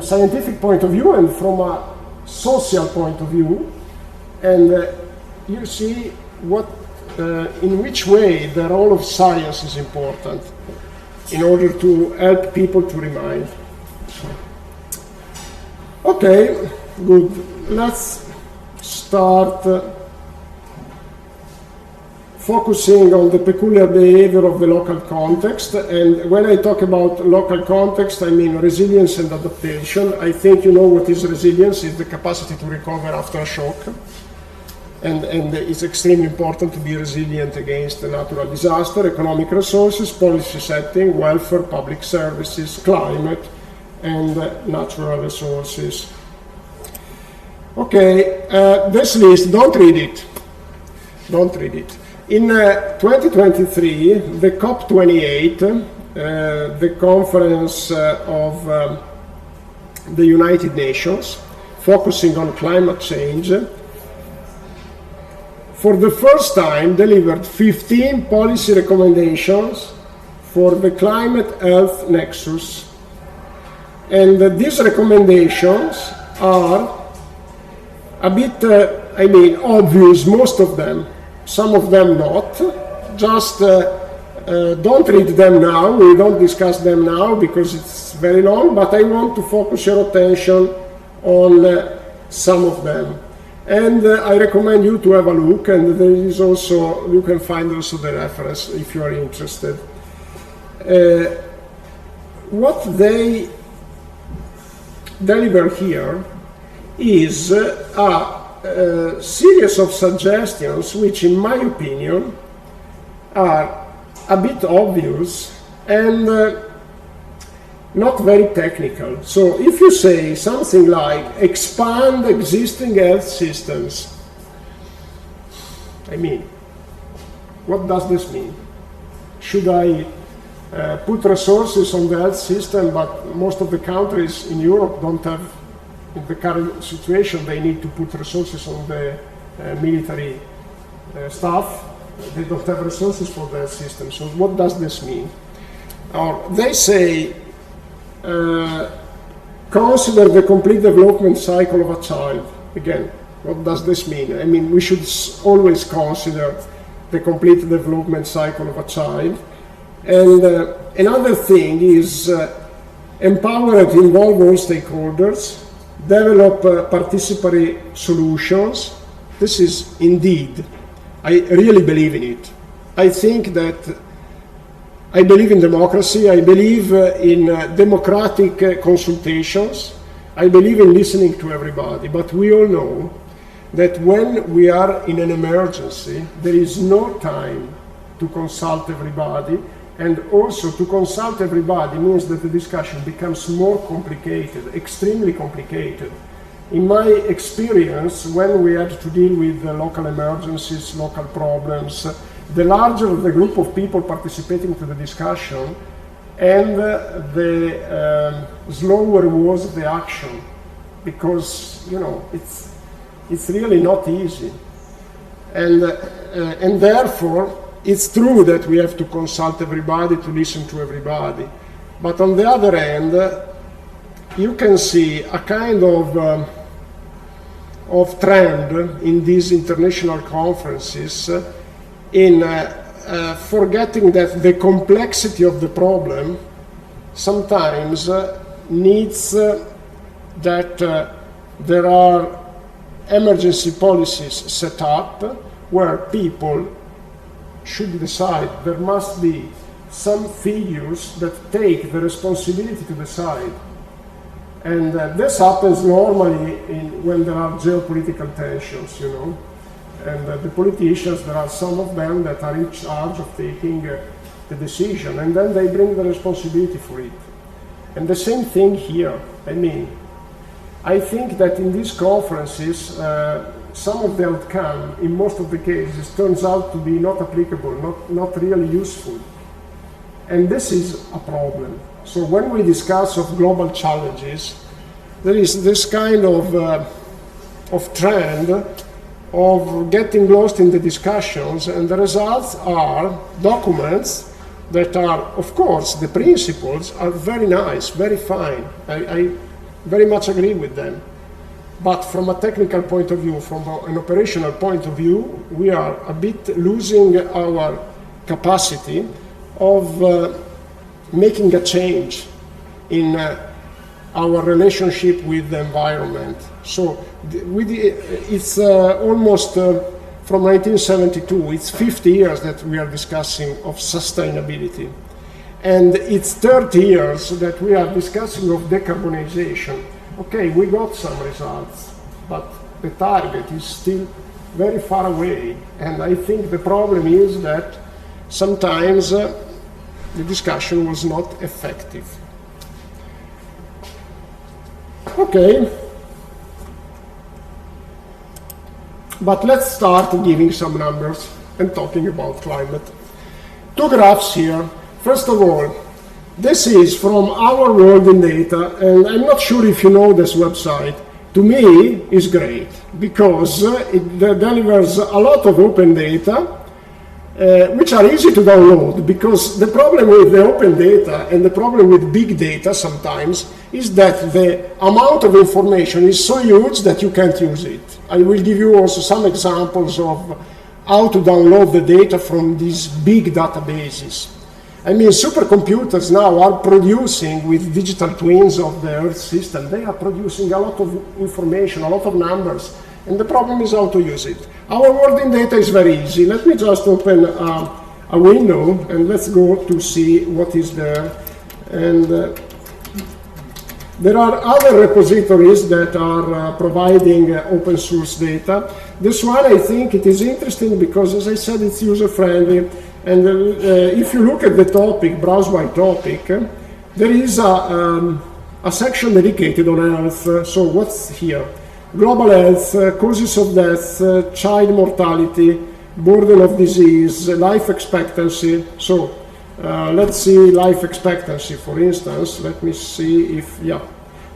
scientific point of view and from a social point of view, and you see in which way the role of science is important in order to help people to remind. Okay, good. Let's start focusing on the peculiar behavior of the local context. And when I talk about local context, I mean resilience and adaptation. I think you know what is resilience. It's the capacity to recover after a shock. And it's extremely important to be resilient against a natural disaster, economic resources, policy setting, welfare, public services, climate, and natural resources. Okay, this list, don't read it. Don't read it. In 2023, the COP28, the conference of the United Nations, focusing on climate change, for the first time delivered 15 policy recommendations for the climate health nexus. And these recommendations are a bit, obvious, most of them. Some of them not, just don't read them now, we don't discuss them now because it's very long, but I want to focus your attention on some of them. And I recommend you to have a look, and there is also, you can find also the reference if you are interested. What they deliver here is a series of suggestions which, in my opinion, are a bit obvious and not very technical. So if you say something like expand existing health systems, I mean, what does this mean? Should I put resources on the health system, but most of the countries in Europe don't have, in the current situation, they need to put resources on the military staff. They don't have resources for their system. So what does this mean? Or they say, consider the complete development cycle of a child. Again, what does this mean? I mean, we should always consider the complete development cycle of a child. And another thing is empower and involve all stakeholders, develop participatory solutions. This is indeed, I really believe in it. I think that I believe in democracy, I believe in democratic consultations, I believe in listening to everybody, but we all know that when we are in an emergency, there is no time to consult everybody, and also to consult everybody means that the discussion becomes more complicated, extremely complicated. In my experience, when we had to deal with local emergencies, local problems, the larger the group of people participating to the discussion, and the slower was the action, because it's really not easy, and therefore it's true that we have to consult everybody, to listen to everybody, but on the other hand, you can see a kind of trend in these international conferences in forgetting that the complexity of the problem sometimes needs that there are emergency policies set up where people should decide. There must be some figures that take the responsibility to decide. And this happens normally when there are geopolitical tensions, And the politicians, there are some of them that are in charge of taking the decision, and then they bring the responsibility for it. And the same thing here. I mean, I think that in these conferences, some of the outcome, in most of the cases, turns out to be not applicable, not really useful. And this is a problem. So when we discuss of global challenges, there is this kind of trend of getting lost in the discussions, and the results are documents that are, of course, the principles are very nice, very fine. I very much agree with them. But from a technical point of view, from an operational point of view, we are a bit losing our capacity of making a change in our relationship with the environment. So it's almost from 1972, it's 50 years that we are discussing of sustainability. And it's 30 years that we are discussing of decarbonization. Okay, we got some results, but the target is still very far away. And I think the problem is that sometimes the discussion was not effective. Okay, but let's start giving some numbers and talking about climate. Two graphs here. First of all, this is from Our World in Data, and I'm not sure if you know this website. To me, it's great because it delivers a lot of open data, which are easy to download, because the problem with the open data and the problem with big data sometimes is that the amount of information is so huge that you can't use it. I will give you also some examples of how to download the data from these big databases. I mean, supercomputers now are producing, with digital twins of the Earth system, they are producing a lot of information, a lot of numbers, and the problem is how to use it. Our world in data is very easy. Let me just open a window and let's go to see what is there. And there are other repositories that are providing open source data. This one, I think it is interesting because, as I said, it's user-friendly. And if you look at the topic, browse by topic, there is a section dedicated on health. So what's here? Global health, causes of death, child mortality, burden of disease, life expectancy. So let's see life expectancy, for instance. Let me see if, yeah.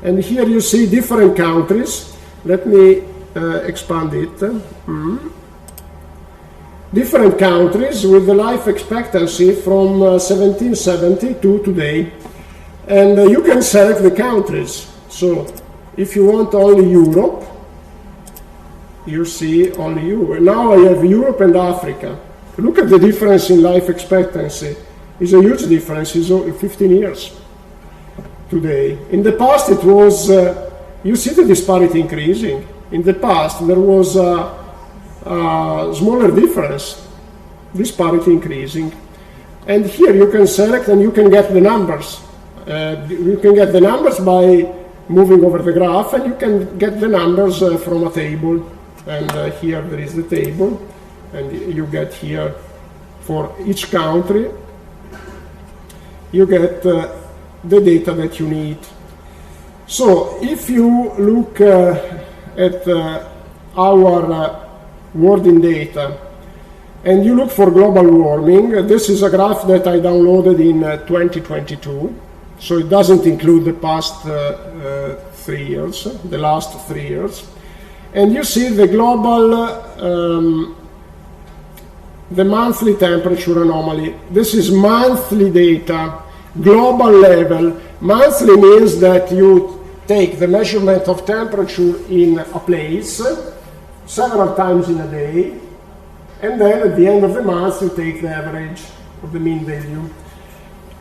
And here you see different countries. Let me expand it. Different countries with the life expectancy from 1770 to today. And you can select the countries. So if you want only Europe, you see only Europe. Now I have Europe and Africa. Look at the difference in life expectancy. It's a huge difference. It's 15 years today. In the past it was, you see the disparity increasing. In the past there was smaller difference, disparity increasing. And here you can select and you can get the numbers. You can get the numbers by moving over the graph, and you can get the numbers from a table. And here there is the table, and you get here for each country, you get the data that you need. So if you look at our world in data, and you look for global warming, this is a graph that I downloaded in 2022, so it doesn't include the past 3 years, the last 3 years. And you see the global, the monthly temperature anomaly. This is monthly data, global level. Monthly means that you take the measurement of temperature in a place several times in a day, and then at the end of the month you take the average of the mean value.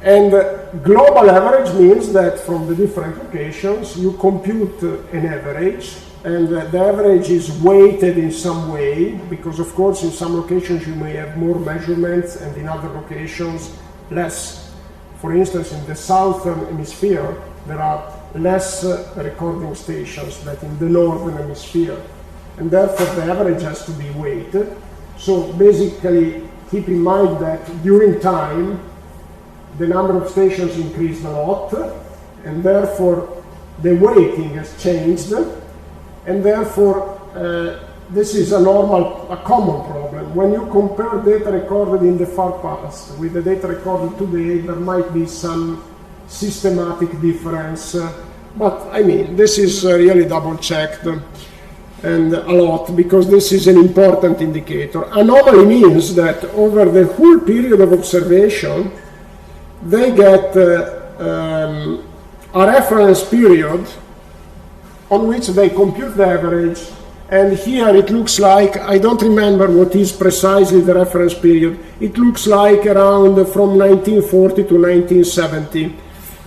And global average means that from the different locations you compute an average, and the average is weighted in some way, because of course in some locations you may have more measurements and in other locations less. For instance, in the southern hemisphere there are less recording stations than in the northern hemisphere, and therefore the average has to be weighted. So basically keep in mind that during time the number of stations increased a lot, and therefore the weighting has changed, and therefore this is a common problem. When you compare data recorded in the far past with the data recorded today, there might be some systematic difference, but I mean this is really double checked and a lot, because this is an important indicator. Anomaly means that over the whole period of observation they get a reference period on which they compute the average, and here it looks like, I don't remember what is precisely the reference period, it looks like around from 1940 to 1970,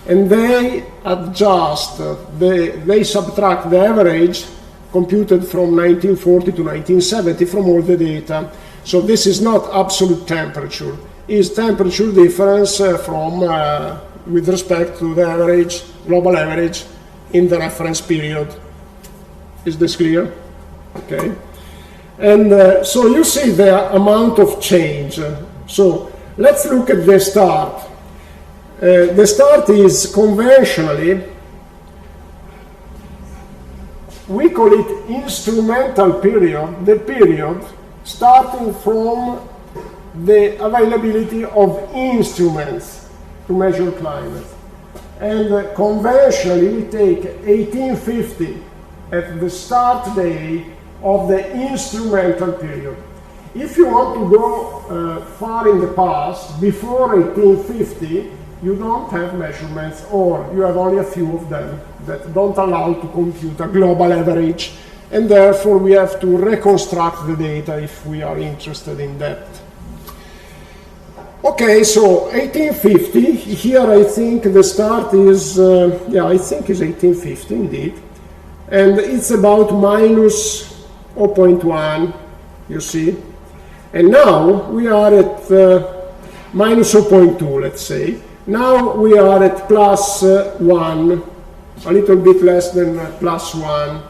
and they adjust, they subtract the average computed from 1940 to 1970 from all the data. So this is not absolute temperature, it's temperature difference from with respect to the average, global average in the reference period. Is this clear? Okay. And so you see the amount of change. So let's look at the start. The start is conventionally, we call it instrumental period, the period starting from the availability of instruments to measure climate. And conventionally we take 1850 at the start day of the instrumental period. If you want to go far in the past, before 1850, you don't have measurements, or you have only a few of them that don't allow to compute a global average. and therefore we have to reconstruct the data if we are interested in that. Okay, so 1850, here I think the start is, yeah, I think is 1850 indeed, and it's about minus 0.1, you see, and now we are at minus 0.2, let's say. Now we are at plus 1, a little bit less than plus 1.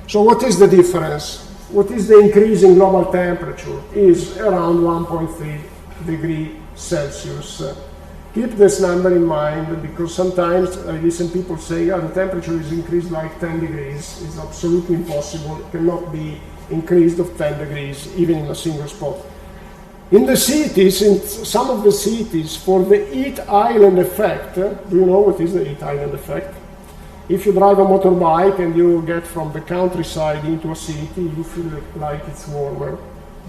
So what is the difference? What is the increase in global temperature? Is around 1.3 degrees Celsius. Keep this number in mind, because sometimes I listen people say, the temperature is increased like 10 degrees. It's absolutely impossible. It cannot be increased of 10 degrees, even in a single spot. In the cities, in some of the cities, for the heat island effect, do you know what is the heat island effect? If you drive a motorbike and you get from the countryside into a city, you feel like it's warmer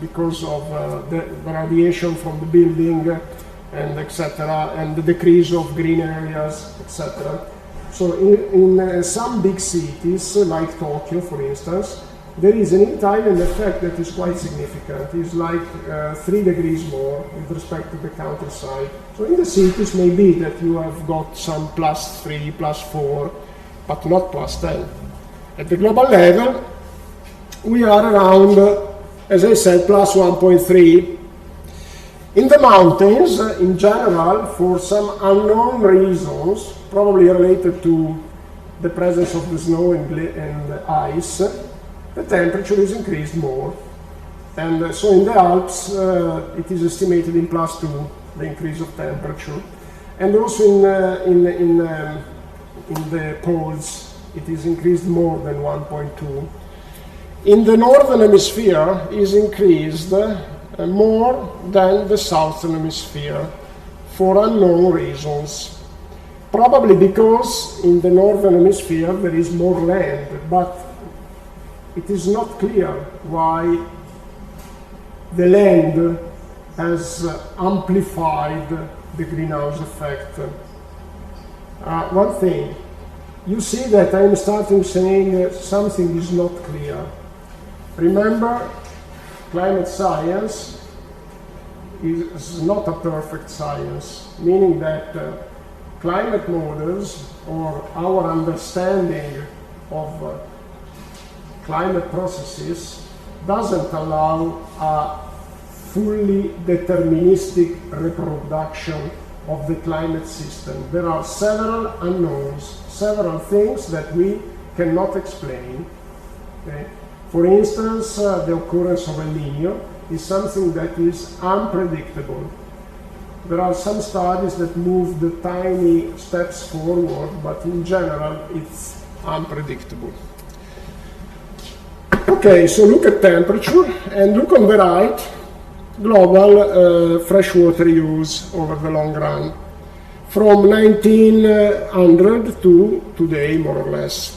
because of the radiation from the building and etc., and the decrease of green areas, etc. So in some big cities, like Tokyo, for instance, there is an heat island effect that is quite significant. It's like 3 degrees more with respect to the countryside. So in the cities, maybe that you have got some plus 3, plus 4, but not plus 10. At the global level, we are around, as I said, plus 1.3. In the mountains, in general, for some unknown reasons, probably related to the presence of the snow and ice, the temperature is increased more. And so in the Alps, it is estimated in plus 2, the increase of temperature. And also in the poles, it is increased more than 1.2. In the northern hemisphere is increased more than the southern hemisphere for unknown reasons. Probably because in the northern hemisphere there is more land, but it is not clear why the land has amplified the greenhouse effect. One thing, you see that I'm starting saying something is not clear. Remember, climate science is not a perfect science, meaning that climate models or our understanding of climate processes doesn't allow a fully deterministic reproduction of the climate system. There are several unknowns, several things that we cannot explain. Okay? For instance, the occurrence of El Niño is something that is unpredictable. There are some studies that move the tiny steps forward, but in general, it's unpredictable. Okay, so look at temperature, and look on the right, global freshwater use over the long run, from 1900 to today, more or less.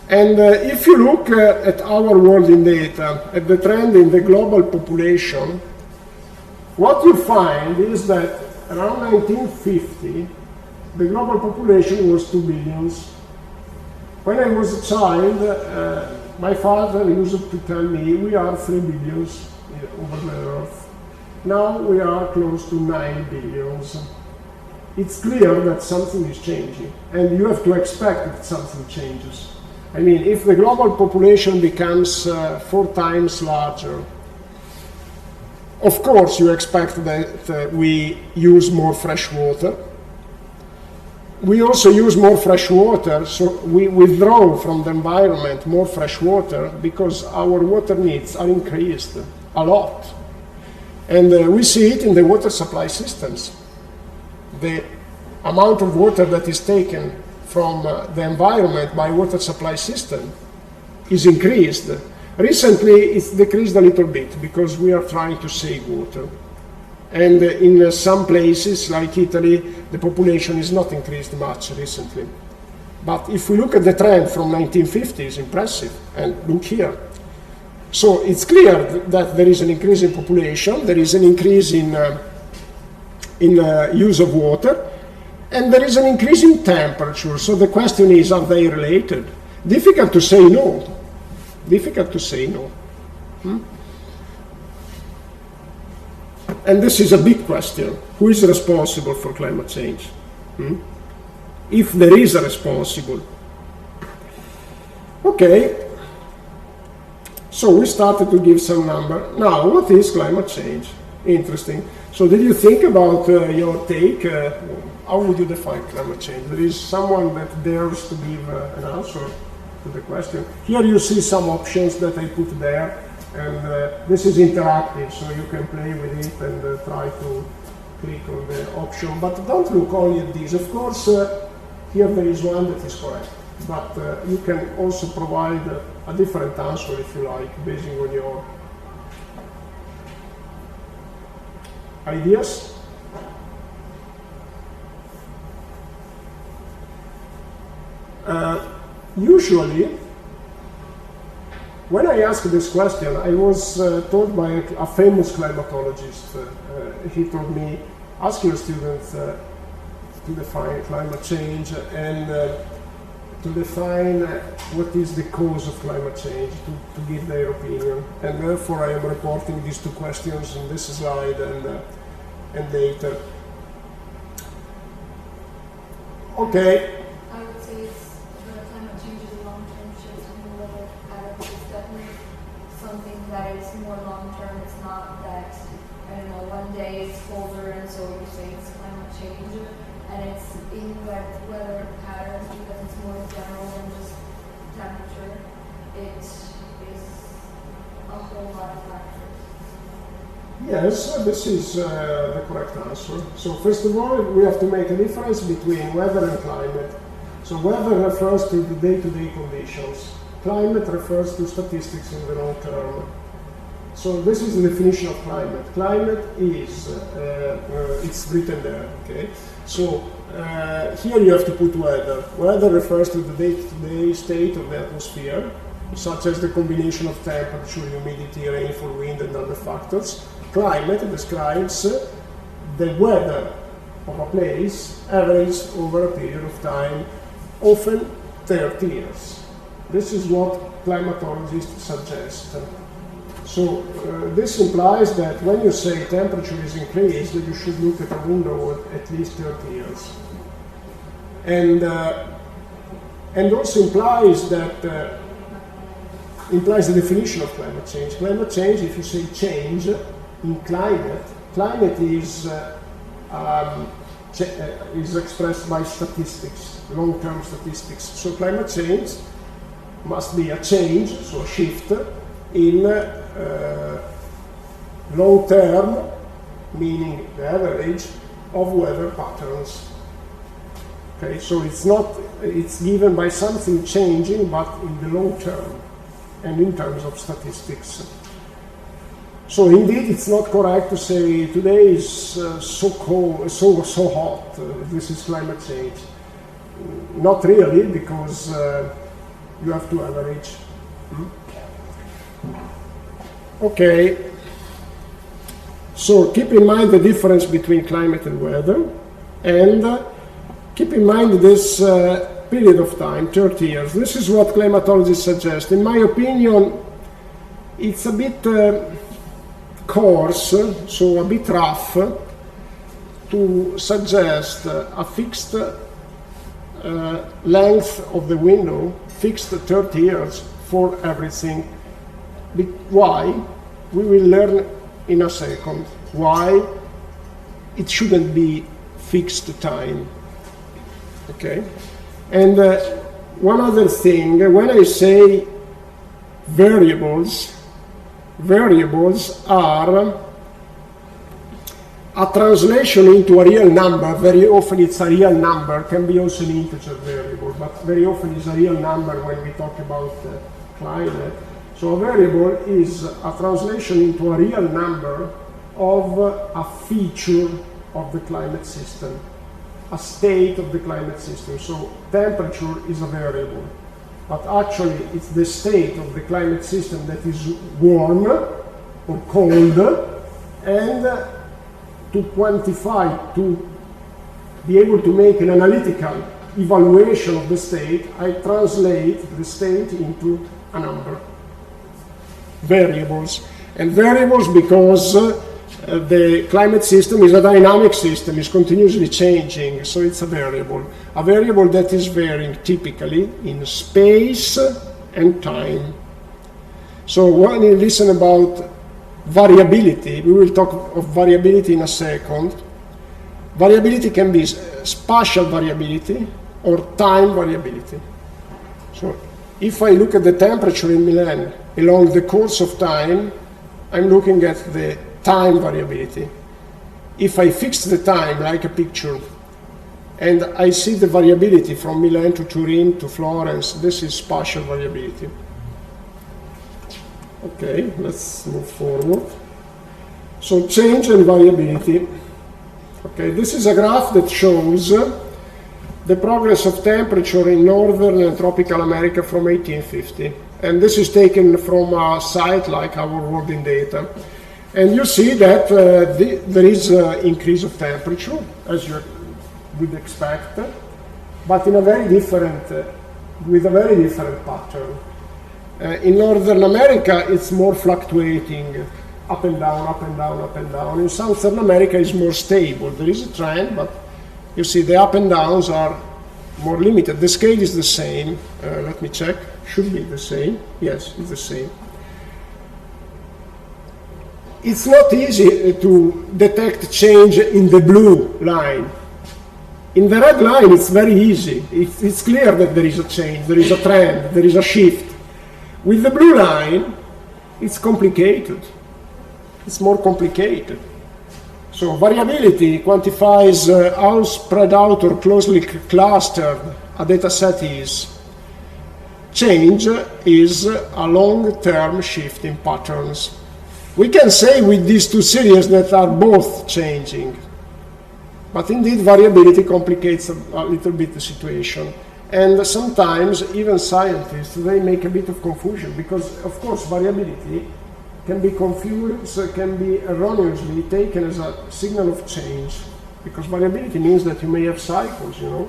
And if you look at our world in data, at the trend in the global population, what you find is that around 1950, the global population was 2 billion. When I was a child, my father used to tell me we are 3 billion over the Earth. Now we are close to 9 billion. It's clear that something is changing, and you have to expect that something changes. I mean, if the global population becomes 4 times larger, of course you expect that we use more fresh water. We also use more fresh water, so we withdraw from the environment more fresh water because our water needs are increased a lot. And we see it in the water supply systems. The amount of water that is taken from the environment by water supply system is increased. Recently, it's decreased a little bit because we are trying to save water. And in some places, like Italy, the population is not increased much recently. But if we look at the trend from 1950, it's impressive. And look here. So it's clear that there is an increase in population, there is an increase in use of water, and there is an increase in temperature. So the question is, are they related? Difficult to say no. Difficult to say no. And this is a big question. Who is responsible for climate change? If there is a responsible. Okay. So we started to give some number. Now, what is climate change? Interesting. So did you think about your take? How would you define climate change? There is someone that dares to give an answer to the question. Here you see some options that I put there, and this is interactive, so you can play with it and try to click on the option. But don't look only at these. Of course, here there is one that is correct, but you can also provide a different answer if you like, based on your ideas. Usually, when I ask this question, I was told by a famous climatologist. He told me, ask your students to define climate change and to define what is the cause of climate change, to give their opinion. And therefore I am reporting these two questions in this slide and later. Okay. I would say it's climate change is a long-term shift in the weather pattern. It's definitely something that is more long-term. It's not that, I don't know, one day it's colder and so you say it's climate change. And it's in weather patterns because it's more general than just temperature. It is a whole lot of factors. Yes, this is the correct answer. So first of all, we have to make a difference between weather and climate. So weather refers to the day-to-day conditions. Climate refers to statistics in the long term. So this is the definition of climate. Climate is, it's written there, okay? So here you have to put weather. Weather refers to the day-to-day state of the atmosphere, such as the combination of temperature, humidity, rainfall, wind, and other factors. Climate describes the weather of a place averaged over a period of time, often 30 years. This is what climatologists suggest. So this implies that when you say temperature is increased, that you should look at a window of at least 30 years. And also implies that implies the definition of climate change. Climate change, if you say change in climate, climate is expressed by statistics, long-term statistics. So climate change must be a change, so a shift in long term, meaning the average of weather patterns. Okay, so it's given by something changing, but in the long term and in terms of statistics. So indeed, it's not correct to say today is so cold, so hot. This is climate change. Not really, because you have to average. Okay, so keep in mind the difference between climate and weather, and keep in mind this period of time, 30 years. This is what climatologists suggest. In my opinion, it's a bit coarse, so a bit rough, to suggest a fixed length of the window, fixed 30 years for everything. Why? We will learn in a second why it shouldn't be fixed time. Okay? And one other thing, when I say variables are a translation into a real number. Very often it's a real number, can be also an integer variable, but very often it's a real number when we talk about climate. So a variable is a translation into a real number of a feature of the climate system, a state of the climate system. So temperature is a variable, but actually it's the state of the climate system that is warm or cold, and to quantify, to be able to make an analytical evaluation of the state, I translate the state into a number. Variables. And variables because the climate system is a dynamic system, is continuously changing, so it's a variable. A variable that is varying typically in space and time. So when you listen about variability, we will talk of variability in a second. Variability can be spatial variability or time variability. So if I look at the temperature in Milan along the course of time, I'm looking at the time variability. If I fix the time like a picture and I see the variability from Milan to Turin to Florence, this is spatial variability. Okay, let's move forward. So change and variability. Okay, this is a graph that shows the progress of temperature in northern and tropical America from 1850. And this is taken from a site like Our World in Data. And you see that there is an increase of temperature, as you would expect, but in a very different, with a very different pattern. In Northern America, it's more fluctuating, up and down, up and down, up and down. In Southern America, it's more stable. There is a trend, but you see the up and downs are more limited. The scale is the same. Let me check. Should be the same. Yes, it's the same. It's not easy to detect change in the blue line. In the red line, it's very easy. It's clear that there is a change, there is a trend, there is a shift. With the blue line, it's complicated. It's more complicated. So variability quantifies how spread out or closely clustered a data set is. Change is a long-term shift in patterns. We can say with these two series that are both changing, but indeed variability complicates a little bit the situation. And sometimes even scientists, they make a bit of confusion because, of course, variability can be confused, can be erroneously taken as a signal of change, because variability means that you may have cycles, you know,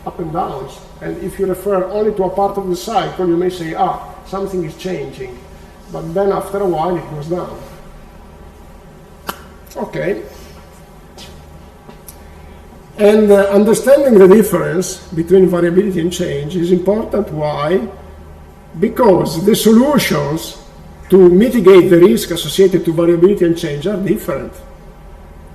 up and downs. And if you refer only to a part of the cycle, you may say, something is changing. But then after a while it goes down. Okay. And understanding the difference between variability and change is important. Why? Because the solutions to mitigate the risk associated to variability and change are different.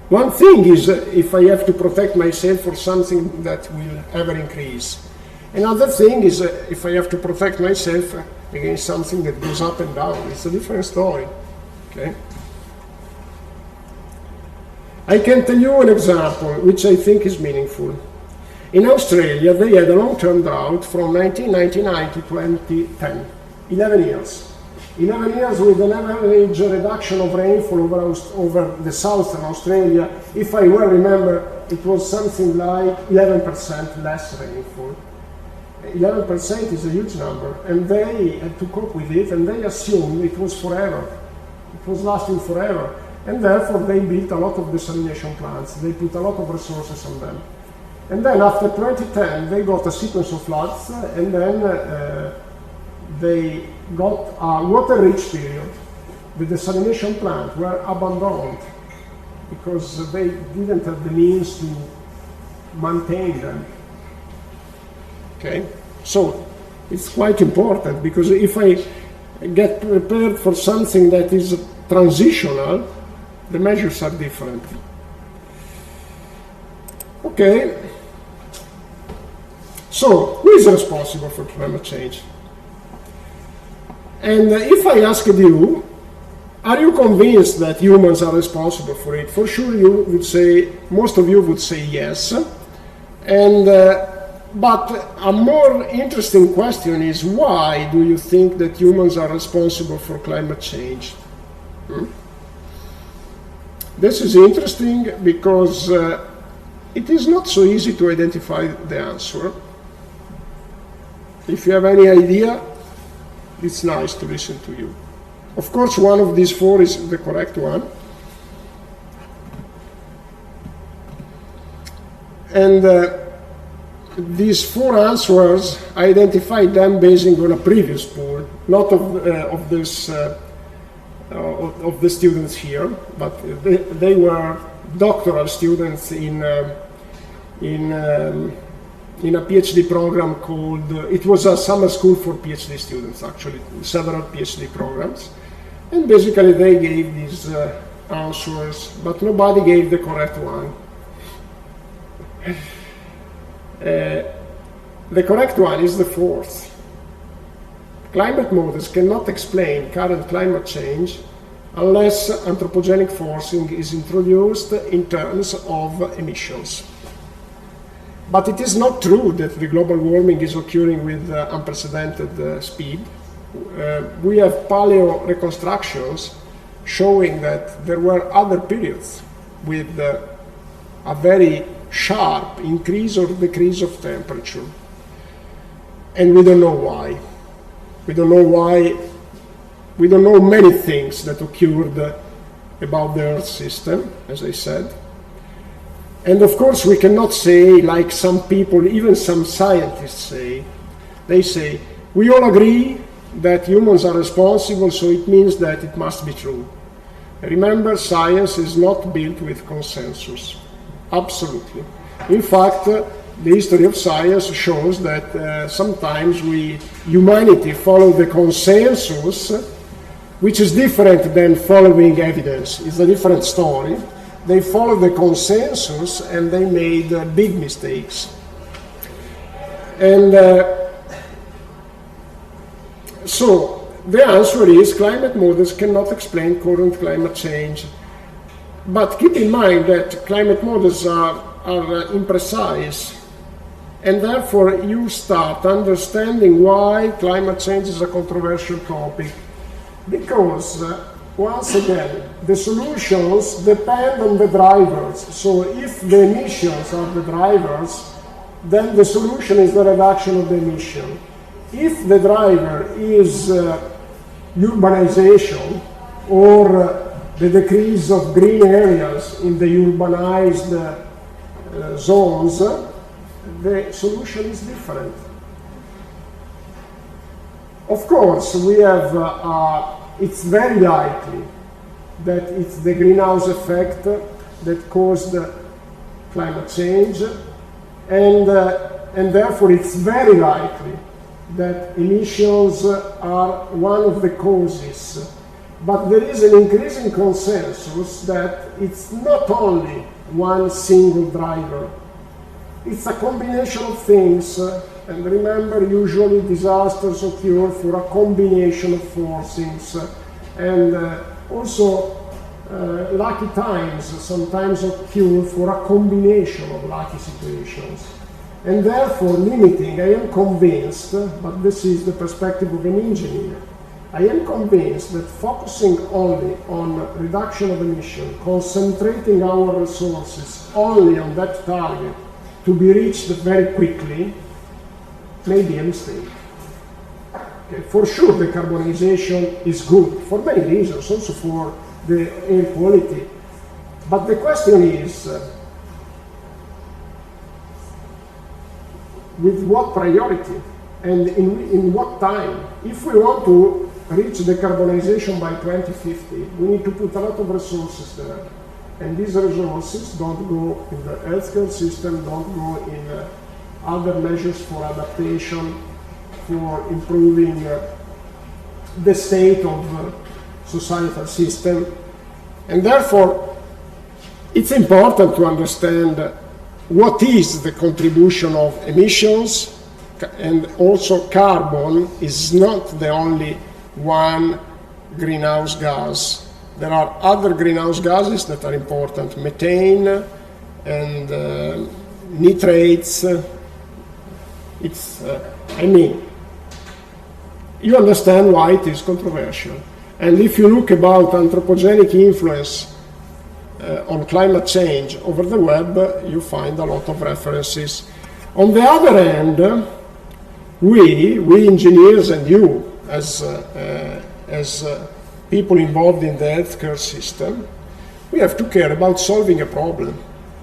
One thing is if I have to protect myself for something that will ever increase. Another thing is if I have to protect myself against something that goes up and down. It's a different story. Okay? I can tell you an example which I think is meaningful. In Australia, they had a long-term drought from 1999 to 2010, 11 years. 11 years with an average reduction of rainfall over the southern Australia. If I well remember, it was something like 11% less rainfall. 11% is a huge number, and they had to cope with it, and they assumed it was forever. It was lasting forever. And therefore they built a lot of desalination plants. They put a lot of resources on them. And then after 2010, they got a sequence of floods, and then they got a water-rich period. The desalination plants were abandoned because they didn't have the means to maintain them. Okay? So it's quite important, because if I get prepared for something that is transitional, the measures are different. Okay. So, who is responsible for climate change? And if I asked you, are you convinced that humans are responsible for it? For sure you would say, most of you would say yes. And, but a more interesting question is, why do you think that humans are responsible for climate change? This is interesting because it is not so easy to identify the answer. If you have any idea, it's nice to listen to you. Of course, one of these four is the correct one. And these 4 answers, I identified them based on a previous poll, not of the students here, but they were doctoral students in a PhD program called, it was a summer school for PhD students, actually, several PhD programs. And basically they gave these answers, but nobody gave the correct one. The correct one is the 4th. Climate models cannot explain current climate change unless anthropogenic forcing is introduced in terms of emissions. But it is not true that the global warming is occurring with unprecedented speed. We have paleo reconstructions showing that there were other periods with a very sharp increase or decrease of temperature. And we don't know why. We don't know why. We don't know many things that occurred about the Earth system, as I said. And of course, we cannot say, like some people, even some scientists say, they say, we all agree that humans are responsible, so it means that it must be true. Remember, science is not built with consensus. Absolutely. In fact, the history of science shows that sometimes humanity follow the consensus, which is different than following evidence. It's a different story. They followed the consensus and they made big mistakes. And so the answer is climate models cannot explain current climate change. But keep in mind that climate models are imprecise, and therefore you start understanding why climate change is a controversial topic. Because once again, the solutions depend on the drivers. So if the emissions are the drivers, then the solution is the reduction of the emission. If the driver is urbanization or the decrease of green areas in the urbanized zones, the solution is different. Of course, we have it's very likely that it's the greenhouse effect that caused climate change, and therefore it's very likely that emissions are one of the causes. But there is an increasing consensus that it's not only one single driver. It's a combination of things, and remember, usually disasters occur for a combination of forcings, and also lucky times sometimes occur for a combination of lucky situations. And therefore limiting, I am convinced, but this is the perspective of an engineer, I am convinced that focusing only on reduction of emission, concentrating our resources only on that target to be reached very quickly, may be a mistake. Okay, for sure, decarbonization is good for many reasons, also for the air quality. But the question is, with what priority and in what time? If we want to reach decarbonization by 2050, we need to put a lot of resources there. And these resources don't go in the healthcare system, don't go in other measures for adaptation, for improving the state of the societal system. And therefore, it's important to understand what is the contribution of emissions, and also carbon is not the only one greenhouse gas. There are other greenhouse gases that are important, methane and nitrates. You understand why it is controversial. And if you look about anthropogenic influence on climate change over the web, you find a lot of references. On the other hand, we engineers and you as people involved in the healthcare system, we have to care about solving a problem.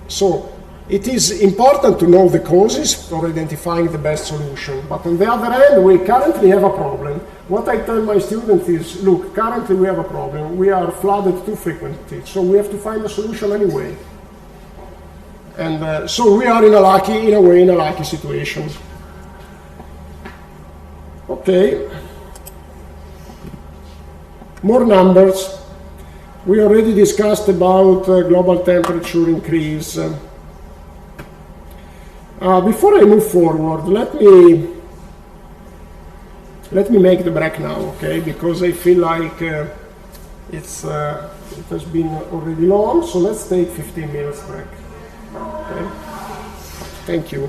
So It is important to know the causes for identifying the best solution, but on the other hand, we currently have a problem. What I tell my students is, look, currently we have a problem. We are flooded too frequently, so we have to find a solution anyway. And so we are in a lucky situation. Okay. More numbers. We already discussed about global temperature increase. Before I move forward, let me make the break now, okay? Because I feel like it has been already long, so let's take 15 minutes break. Okay? Thank you.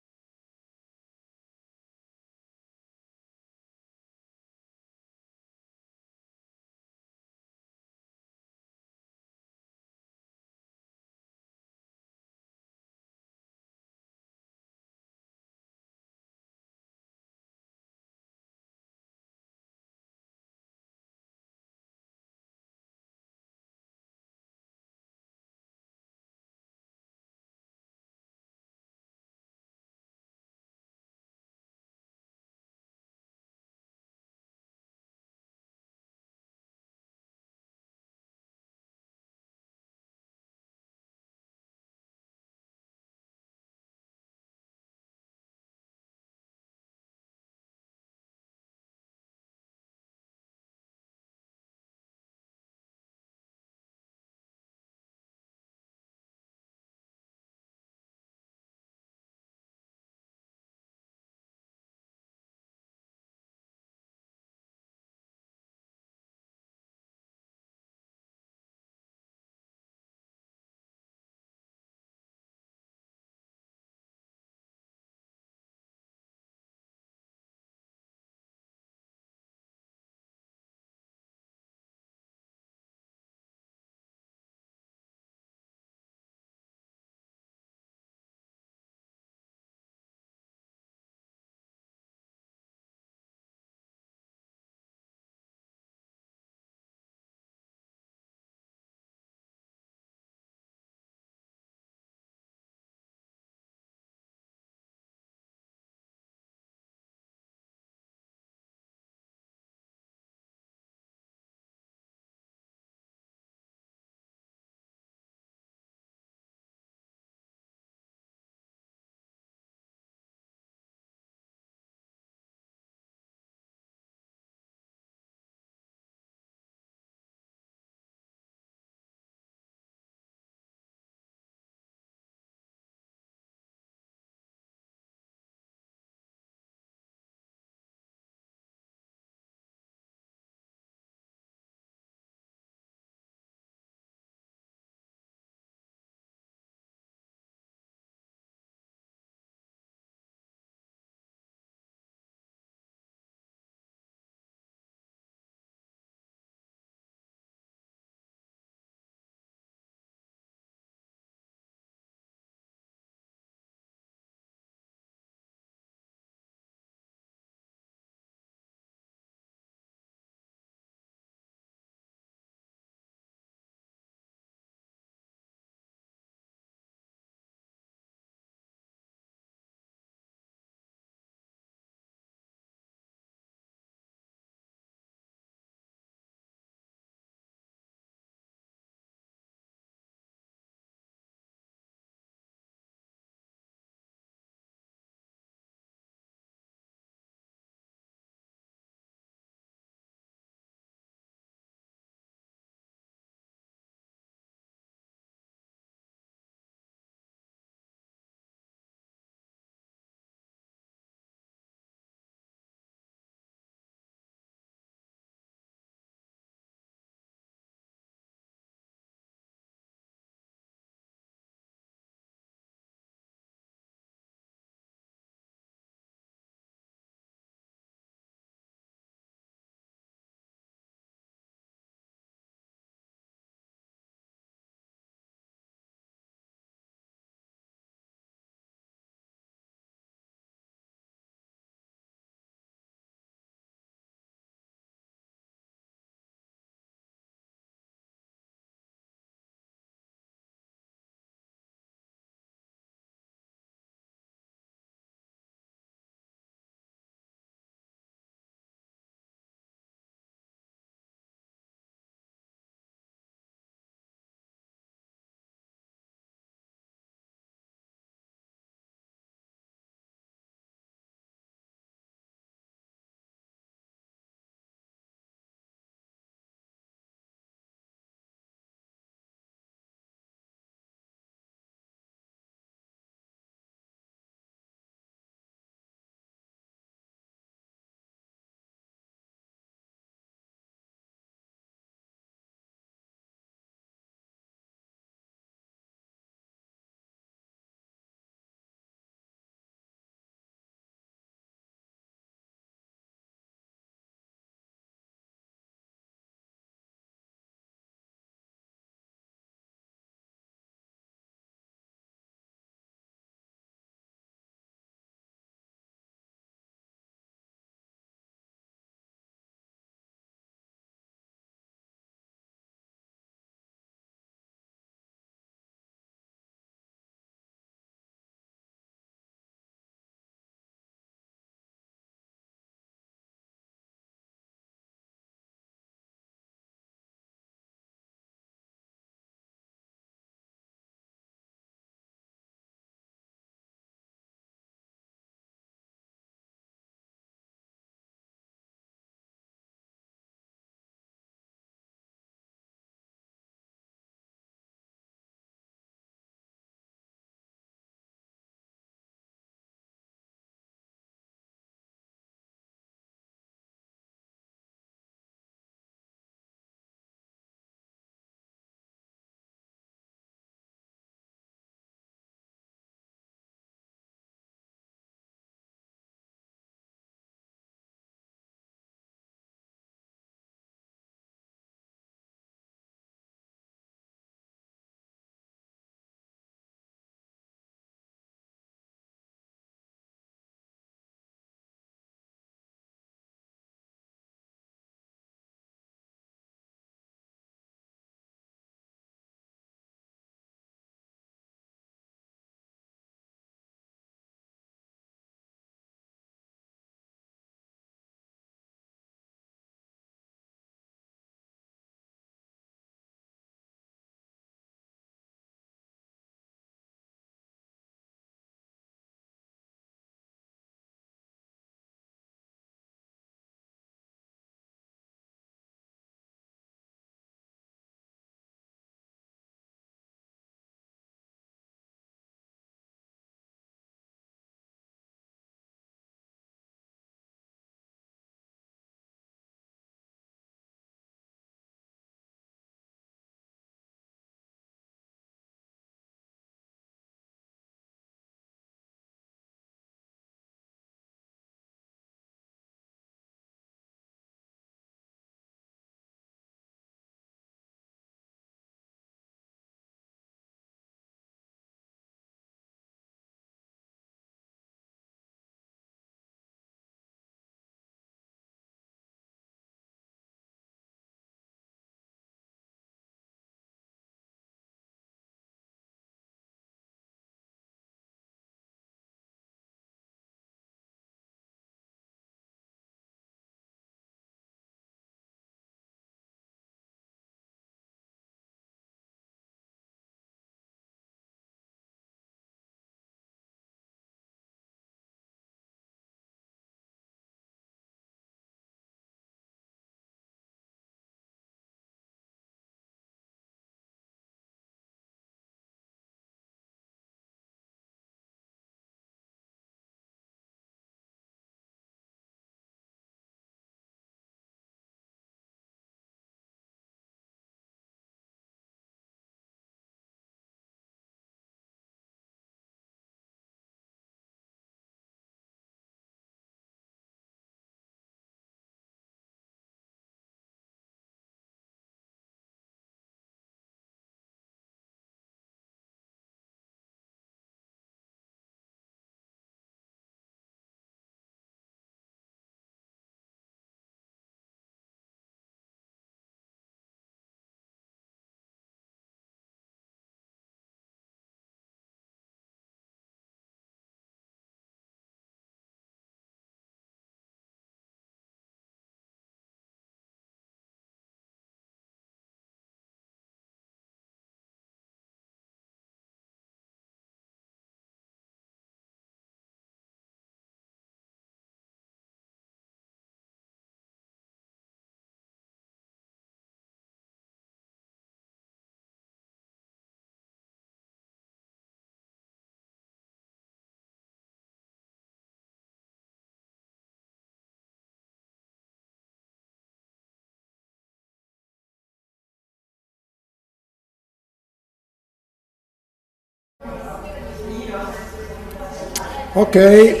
Okay,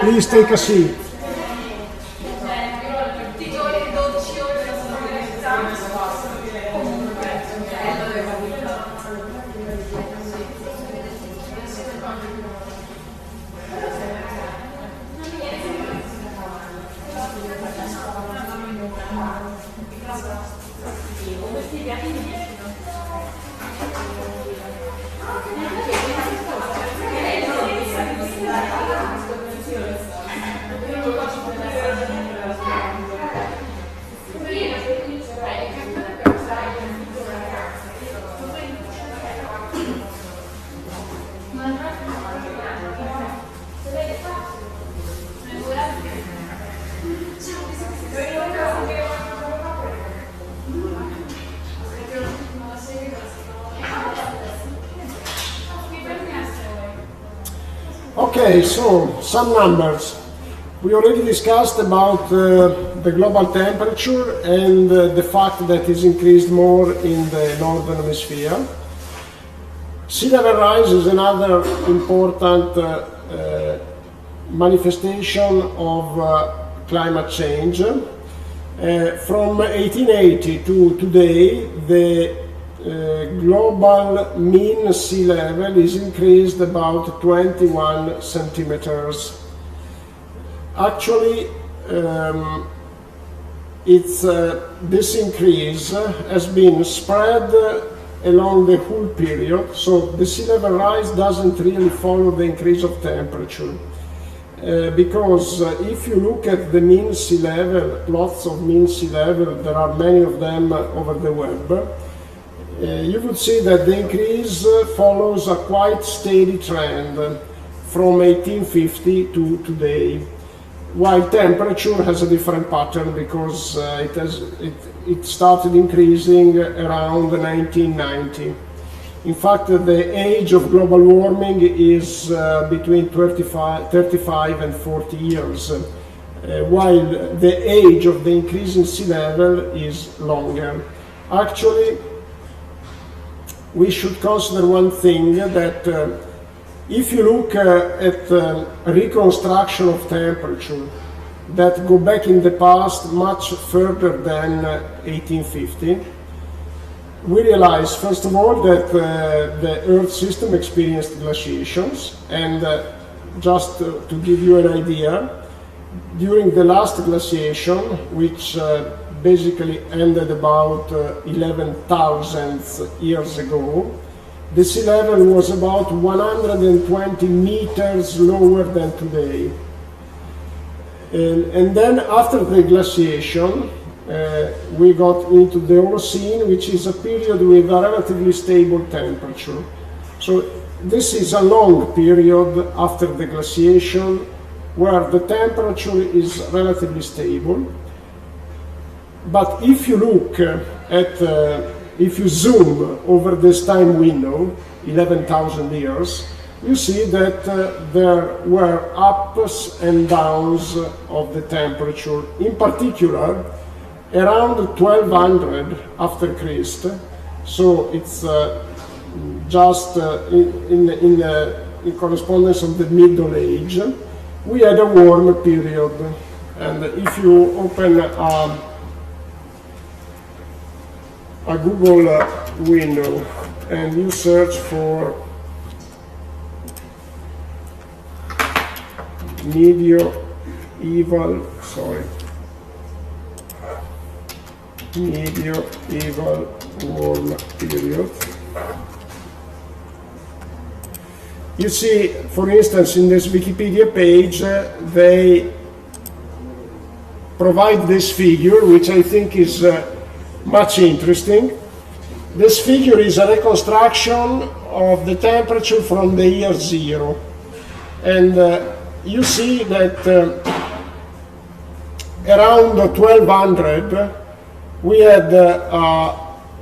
please take a seat. Okay, so some numbers. We already discussed about the global temperature and the fact that it's increased more in the northern hemisphere. Sea level rise is another important manifestation of climate change. From 1880 to today, the global mean sea level is increased about 21 centimeters. Actually, this increase has been spread along the whole period, so the sea level rise doesn't really follow the increase of temperature. Because if you look at the mean sea level, plots of mean sea level, there are many of them over the web, you would see that the increase follows a quite steady trend from 1850 to today, while temperature has a different pattern because it started increasing around 1990. In fact, the age of global warming is between 35 and 40 years, while the age of the increase in sea level is longer. Actually, we should consider one thing, that if you look at reconstruction of temperature that go back in the past much further than 1850, we realize, first of all, that the Earth system experienced glaciations, and just to give you an idea, during the last glaciation, which basically ended about 11,000 years ago, the sea level was about 120 meters lower than today. And then after the glaciation, we got into the Holocene, which is a period with a relatively stable temperature. So this is a long period after the glaciation where the temperature is relatively stable. But if you look at, if you zoom over this time window, 11,000 years, you see that there were ups and downs of the temperature. In particular, around 1200 after Christ, so it's just in correspondence of the Middle Age, we had a warm period. And if you open a Google window and you search for medieval warm period, you see, for instance, in this Wikipedia page, they provide this figure, which I think is much interesting. This figure is a reconstruction of the temperature from the year zero. And you see that around 1200 we had a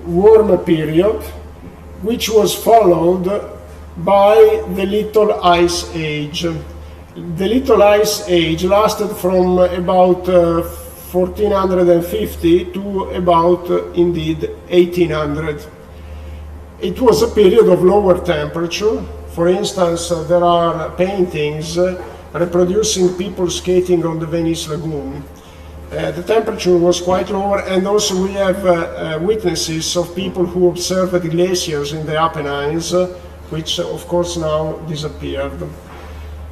warm period, which was followed by the Little Ice Age. The Little Ice Age lasted from about 1450 to about, indeed, 1800. It was a period of lower temperature For instance, there are paintings reproducing people skating on the Venice Lagoon. The temperature was quite lower, and also we have witnesses of people who observed the glaciers in the Apennines, which of course now disappeared.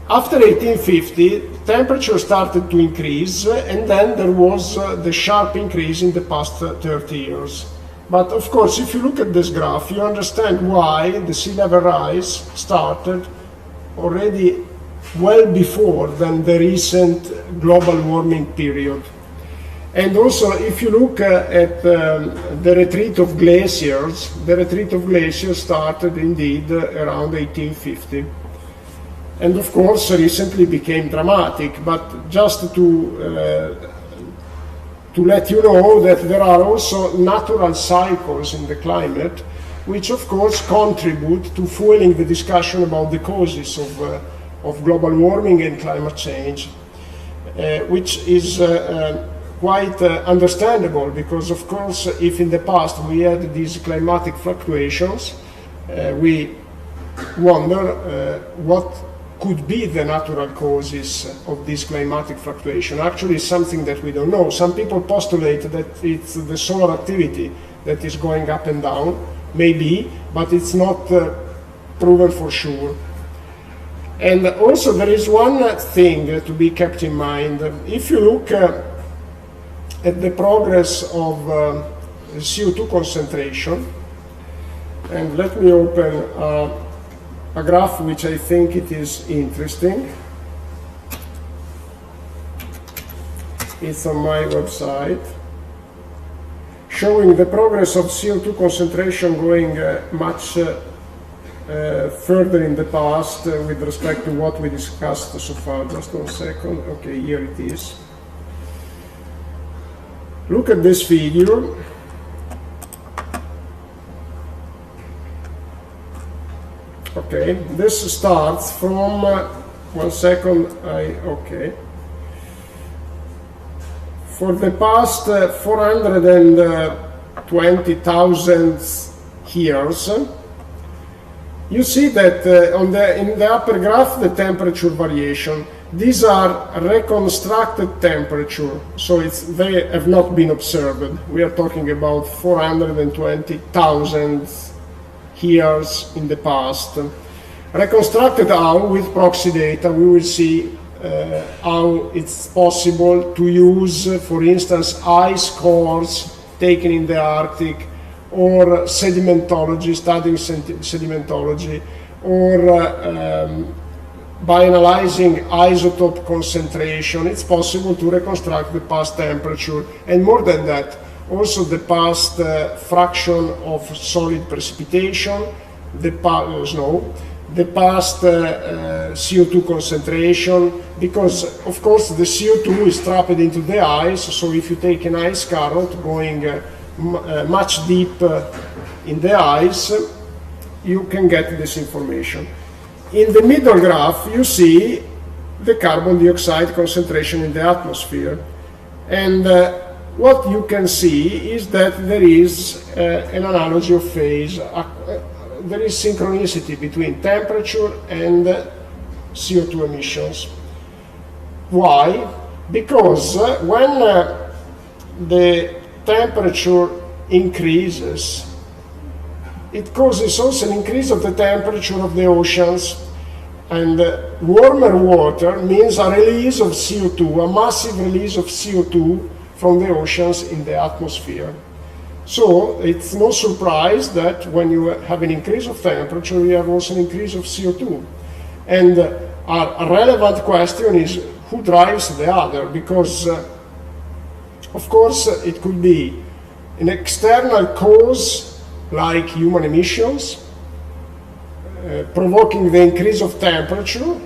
After 1850, temperature started to increase, and then there was the sharp increase in the past 30 years. But of course, if you look at this graph, you understand why the sea level rise started already well before than the recent global warming period. And also, if you look at the retreat of glaciers, the retreat of glaciers started indeed around 1850. And of course, recently became dramatic, but just to let you know that there are also natural cycles in the climate, which of course contribute to fueling the discussion about the causes of global warming and climate change, which is quite understandable, because of course if in the past we had these climatic fluctuations, we wonder what could be the natural causes of this climatic fluctuation. Actually, it's something that we don't know. Some people postulate that it's the solar activity that is going up and down, maybe, but it's not proven for sure. And also there is one thing to be kept in mind. If you look at the progress of CO2 concentration, and let me open a graph which I think it is interesting. It's on my website, showing the progress of CO2 concentration going much further in the past with respect to what we discussed so far. Just 1 second. Okay, here it is. Look at this figure. Okay, this starts from 1 second. Okay. For the past 420,000 years, you see that in the upper graph the temperature variation. These are reconstructed temperature, so they have not been observed. We are talking about 420,000 years in the past. Reconstructed how? With proxy data, we will see how it's possible to use, for instance, ice cores taken in the Arctic, or sedimentology, studying sedimentology, or by analyzing isotope concentration, it's possible to reconstruct the past temperature, and more than that, also the past fraction of solid precipitation, the snow, the past CO2 concentration, because of course the CO2 is trapped into the ice, so if you take an ice current going much deeper in the ice, you can get this information. In the middle graph, you see the carbon dioxide concentration in the atmosphere. And what you can see is that there is an analogy of phase. There is synchronicity between temperature and CO2 emissions. Why? Because when the temperature increases, it causes also an increase of the temperature of the oceans, and warmer water means a release of CO2, a massive release of CO2 from the oceans in the atmosphere. So it's no surprise that when you have an increase of temperature, you have also an increase of CO2. And a relevant question is who drives the other, because of course it could be an external cause like human emissions, provoking the increase of temperature,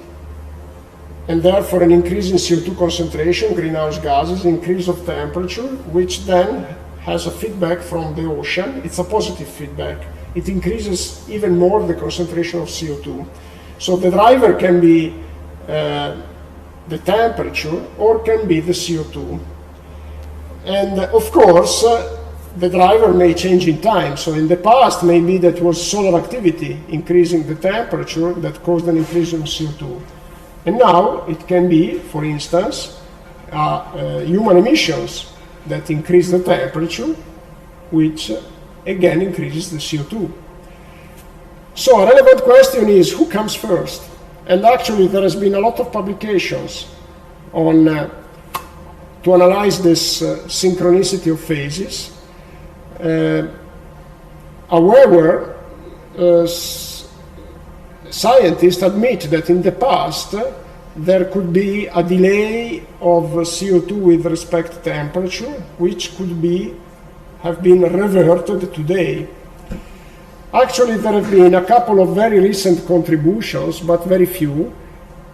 and therefore an increase in CO2 concentration, greenhouse gases, increase of temperature, which then has a feedback from the ocean. It's a positive feedback. It increases even more the concentration of CO2. So the driver can be the temperature or can be the CO2. And of course, the driver may change in time. So in the past, maybe that was solar activity increasing the temperature that caused an increase in CO2. And now it can be, for instance, human emissions that increase the temperature, which again increases the CO2. So a relevant question is, who comes first? And actually there has been a lot of publications on to analyze this synchronicity of phases. However, scientists admit that in the past there could be a delay of CO2 with respect to temperature, which could have been reverted today. Actually, there have been a couple of very recent contributions, but very few,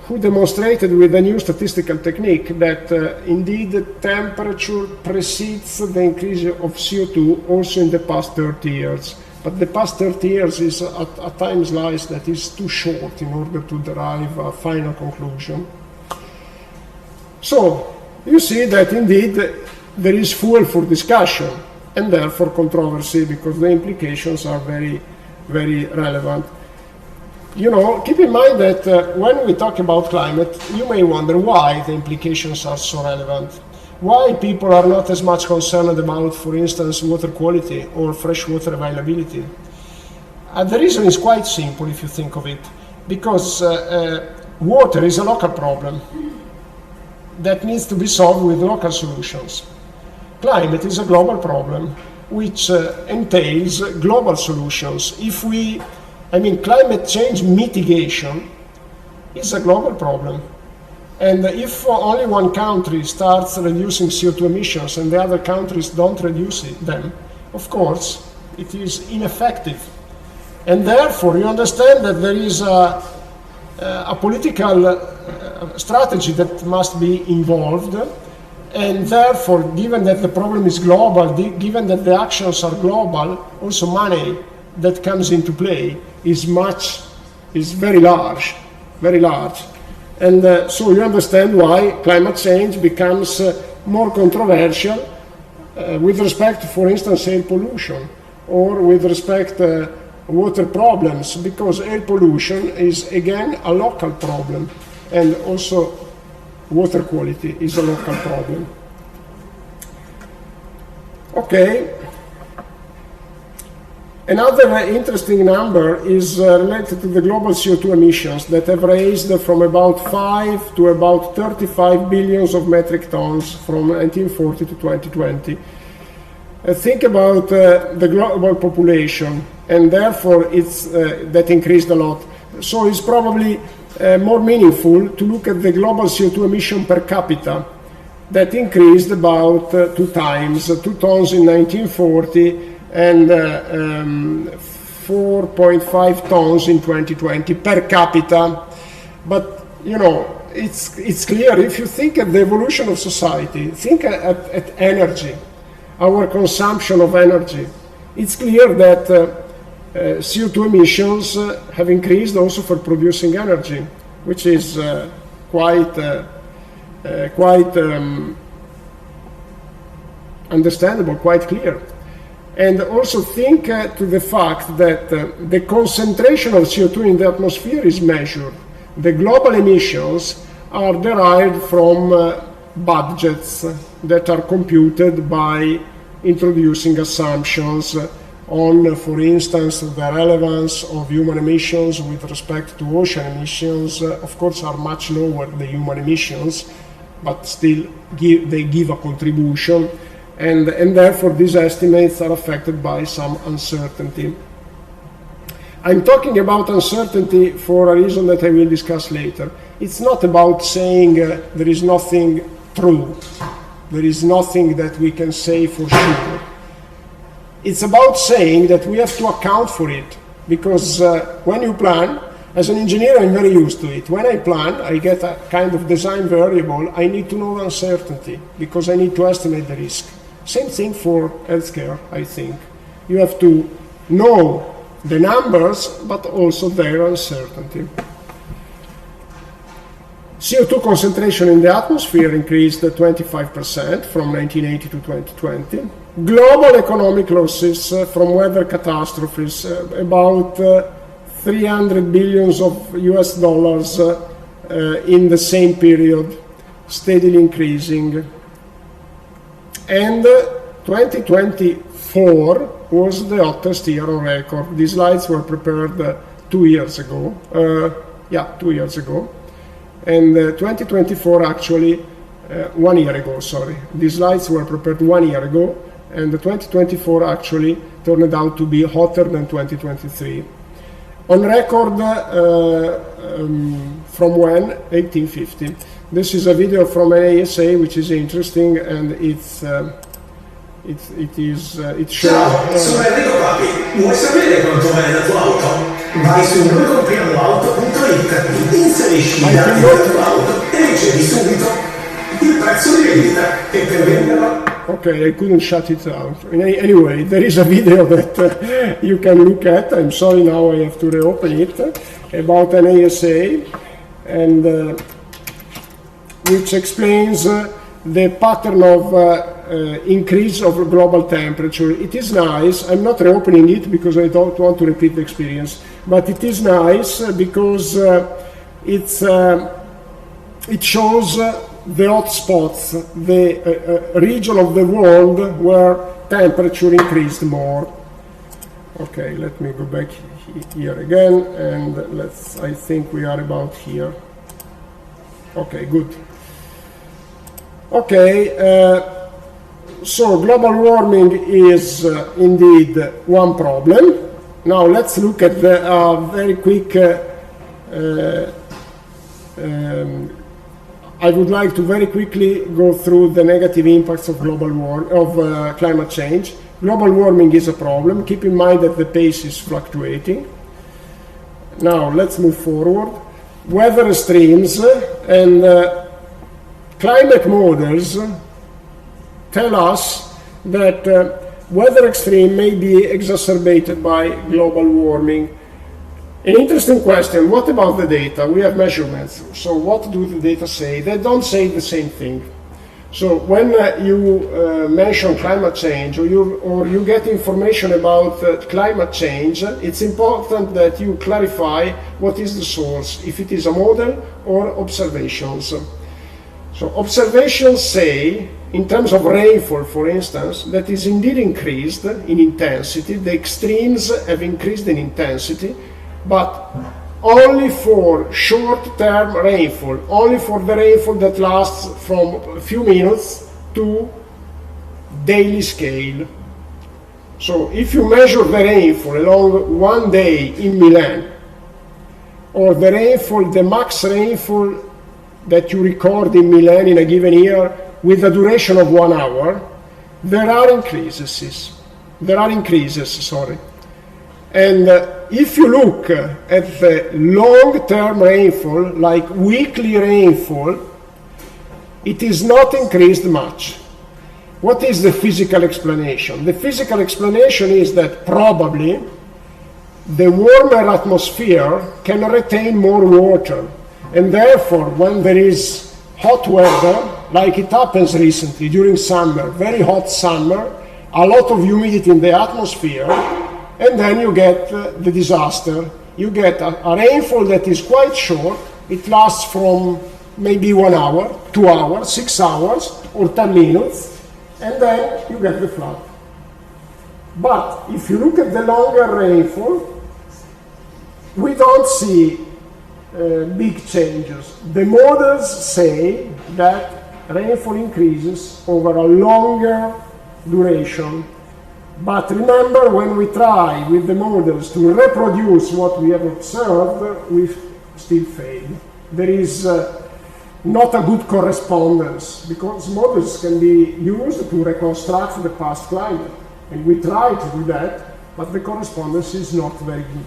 who demonstrated with a new statistical technique that indeed the temperature precedes the increase of CO2 also in the past 30 years. But the past 30 years is a time slice that is too short in order to derive a final conclusion. So, you see that indeed there is fuel for discussion and therefore controversy, because the implications are very, very relevant. You know, keep in mind that when we talk about climate, you may wonder why the implications are so relevant. Why people are not as much concerned about, for instance, water quality or fresh water availability. The reason is quite simple if you think of it. Because water is a local problem that needs to be solved with local solutions. Climate is a global problem which entails global solutions. Climate change mitigation is a global problem. And if only one country starts reducing CO2 emissions and the other countries don't reduce them, of course, it is ineffective. And therefore, you understand that there is a political strategy that must be involved. And therefore, given that the problem is global, given that the actions are global, also money that comes into play is very large, very large. And so you understand why climate change becomes more controversial with respect to, for instance, air pollution, or with respect to water problems, because air pollution is again a local problem, and also water quality is a local problem. Okay. Another interesting number is related to the global CO2 emissions that have raised from about 5 to about 35 billions of metric tons from 1940 to 2020. Think about the global population, and therefore that increased a lot. So it's probably more meaningful to look at the global CO2 emission per capita that increased about 2 times, 2 tons in 1940 and 4.5 tons in 2020 per capita. But you know, it's clear, if you think at the evolution of society, think at energy, our consumption of energy, it's clear that CO2 emissions have increased also for producing energy, which is quite understandable, quite clear. And also think to the fact that the concentration of CO2 in the atmosphere is measured. The global emissions are derived from budgets that are computed by introducing assumptions on, for instance, the relevance of human emissions with respect to ocean emissions. Of course, are much lower, the human emissions, but still they give a contribution. And therefore these estimates are affected by some uncertainty. I'm talking about uncertainty for a reason that I will discuss later. It's not about saying there is nothing true, there is nothing that we can say for sure. It's about saying that we have to account for it, because when you plan, as an engineer I'm very used to it. When I plan, I get a kind of design variable. I need to know uncertainty, because I need to estimate the risk. Same thing for healthcare, I think. You have to know the numbers, but also their uncertainty. CO2 concentration in the atmosphere increased 25% from 1980 to 2020. global economic losses from weather catastrophes, about 300 billions of US dollars in the same period, steadily increasing. And 2024 was the hottest year on record. These slides were prepared 2 years ago. 2 years ago. And 2024 actually, 1 year ago, sorry. These slides were prepared 1 year ago, and the 2024 actually turned out to be hotter than 2023. On record from when? 1850. This is a video from an ASA which is interesting, and it shows. Ciao, sono Enrico Papi. Vuoi sapere quanto vale la tua auto? Vai su noicompriamoauto.it, inserisci i dati della tua auto e ricevi subito il prezzo di vendita, e per venderla. Okay, I couldn't shut it out. Anyway, there is a video that you can look at. I'm sorry, now I have to reopen it, about an ASA, and which explains the pattern of increase of global temperature. It is nice. I'm not reopening it because I don't want to repeat the experience, but it is nice because it shows the hot spots, the region of the world where temperature increased more. Okay, let me go back here again, and I think we are about here. Okay, good. Okay, so global warming is indeed one problem. Now let's look at the very quick I would like to very quickly go through the negative impacts of climate change. Global warming is a problem. Keep in mind that the pace is fluctuating. Now let's move forward. Weather extremes and climate models tell us that weather extreme may be exacerbated by global warming. An interesting question, what about the data? We have measurements, so what do the data say? They don't say the same thing. So when you mention climate change, or you get information about climate change, it's important that you clarify what is the source, if it is a model or observations. So observations say, in terms of rainfall, for instance, that is indeed increased in intensity. The extremes have increased in intensity, but only for short-term rainfall, only for the rainfall that lasts from a few minutes to daily scale. So if you measure the rainfall along 1 day in Milan, or the rainfall, the max rainfall that you record in Milan in a given year with a duration of 1 hour, there are increases, sorry. And if you look at the long-term rainfall, like weekly rainfall, it is not increased much. What is the physical explanation? The physical explanation is that probably the warmer atmosphere can retain more water, and therefore when there is hot weather, like it happens recently during summer, very hot summer, a lot of humidity in the atmosphere, and then you get the disaster. You get a rainfall that is quite short. It lasts from maybe 1 hour, 2 hours, 6 hours, or 10 minutes, and then you get the flood. But if you look at the longer rainfall, we don't see big changes. The models say that rainfall increases over a longer duration. But remember, when we try with the models to reproduce what we have observed, we still fail. There is not a good correspondence, because models can be used to reconstruct the past climate. And we try to do that, but the correspondence is not very good.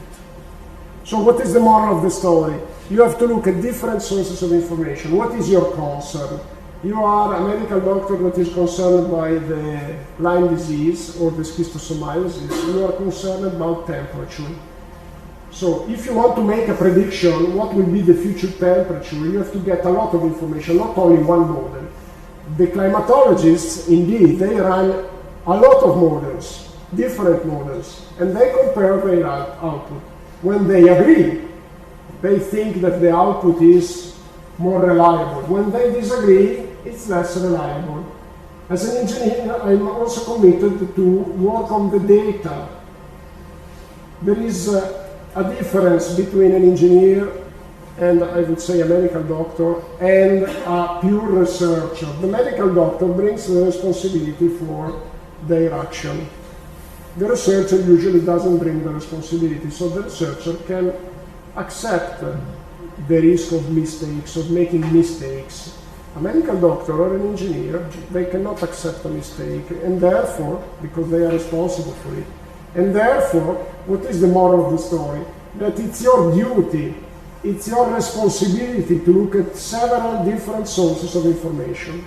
So what is the moral of the story? You have to look at different sources of information. What is your concern? You are a medical doctor that is concerned by the Lyme disease or the schistosomiasis. You are concerned about temperature. So if you want to make a prediction, what will be the future temperature, you have to get a lot of information, not only one model. The climatologists, indeed, they run a lot of models, different models, and they compare their output. When they agree, they think that the output is more reliable. When they disagree, it's less reliable. As an engineer, I'm also committed to work on the data. There is a difference between an engineer and, I would say, a medical doctor and a pure researcher. The medical doctor brings the responsibility for their action. The researcher usually doesn't bring the responsibility, so the researcher can accept the risk of mistakes, of making mistakes. A medical doctor or an engineer, they cannot accept a mistake, and therefore, because they are responsible for it, and therefore, what is the moral of the story? That it's your duty, it's your responsibility to look at several different sources of information.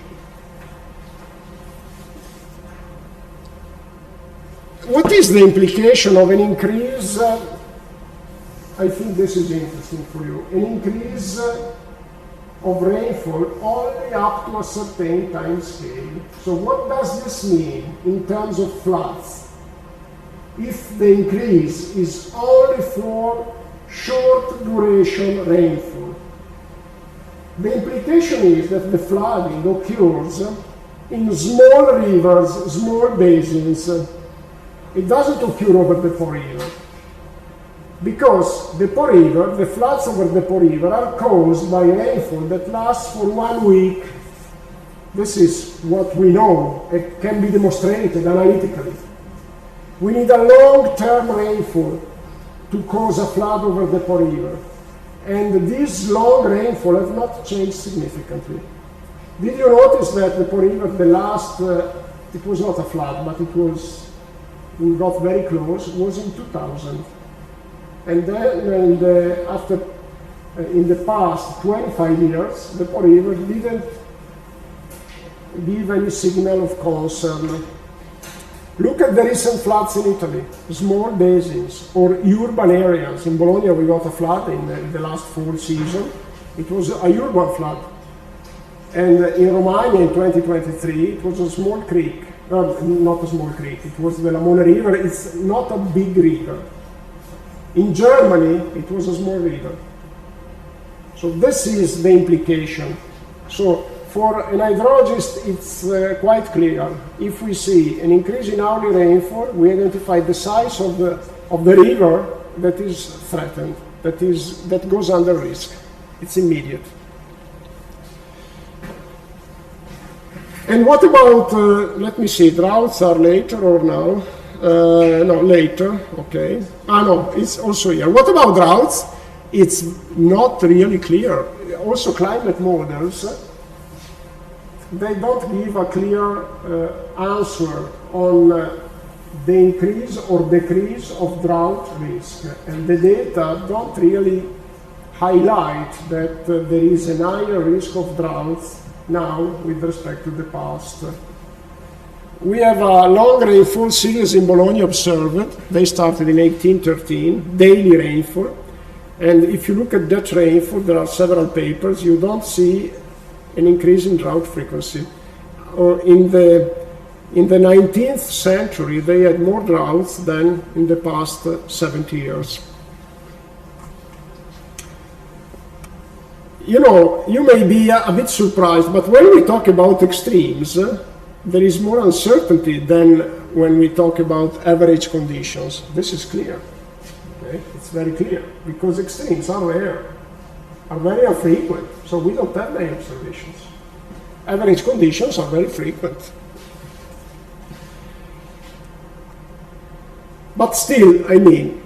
What is the implication of an increase? I think this is interesting for you. An increase of rainfall only up to a certain time scale. So what does this mean in terms of floods? If the increase is only for short duration rainfall, the implication is that the flooding occurs in small rivers, small basins. It doesn't occur over the Po River. Because the Po River, the floods over the Po River are caused by rainfall that lasts for 1 week. This is what we know. It can be demonstrated analytically. We need a long-term rainfall to cause a flood over the Po River. And this long rainfall has not changed significantly. Did you notice that the Po River, the last, it was not a flood, but it was, we got very close, was in 2000. And then after, in the past 25 years, the Po River didn't give any signal of concern. Look at the recent floods in Italy, small basins or urban areas. In Bologna we got a flood in the last fall season. It was a urban flood. And in Romagna in 2023 it was a small creek, not a small creek, it was the Lamone River. It's not a big river. In Germany, it was a small river. So this is the implication. So for an hydrologist, it's quite clear. If we see an increase in hourly rainfall, we identify the size of the river that is threatened, that goes under risk. It's immediate. And what about, let me see, droughts are later or now? No, later, okay. No, it's also here. What about droughts? It's not really clear. Also climate models, they don't give a clear answer on the increase or decrease of drought risk. And the data don't really highlight that there is a higher risk of droughts now with respect to the past. We have a long rainfall series in Bologna observed. They started in 1813, daily rainfall. And if you look at that rainfall, there are several papers, you don't see an increase in drought frequency. Or in the 19th century, they had more droughts than in the past 70 years. You know, you may be a bit surprised, but when we talk about extremes, there is more uncertainty than when we talk about average conditions. This is clear. Okay? It's very clear, because extremes are rare, are very infrequent, so we don't have many observations. Average conditions are very frequent. But still, I mean,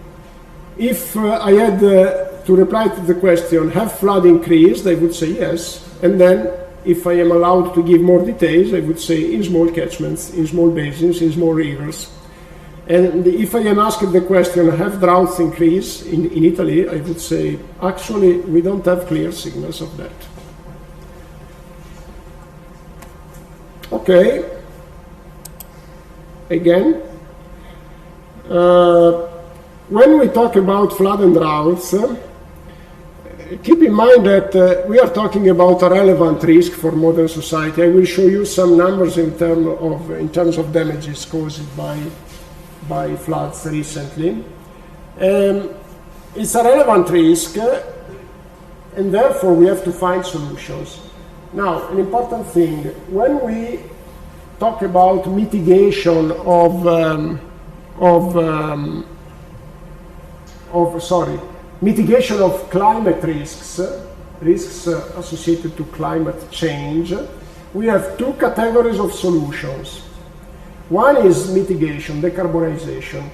if I had to reply to the question, have flood increased, I would say yes, and then if I am allowed to give more details, I would say in small catchments, in small basins, in small rivers. And if I am asked the question, have droughts increased in Italy, I would say, actually, we don't have clear signals of that. Okay. Again, when we talk about flood and droughts, keep in mind that we are talking about a relevant risk for modern society. I will show you some numbers in terms of damages caused by floods recently. It's a relevant risk, and therefore we have to find solutions. Now, an important thing, when we talk about mitigation mitigation of climate risks associated to climate change, we have two categories of solutions. One is mitigation, decarbonization.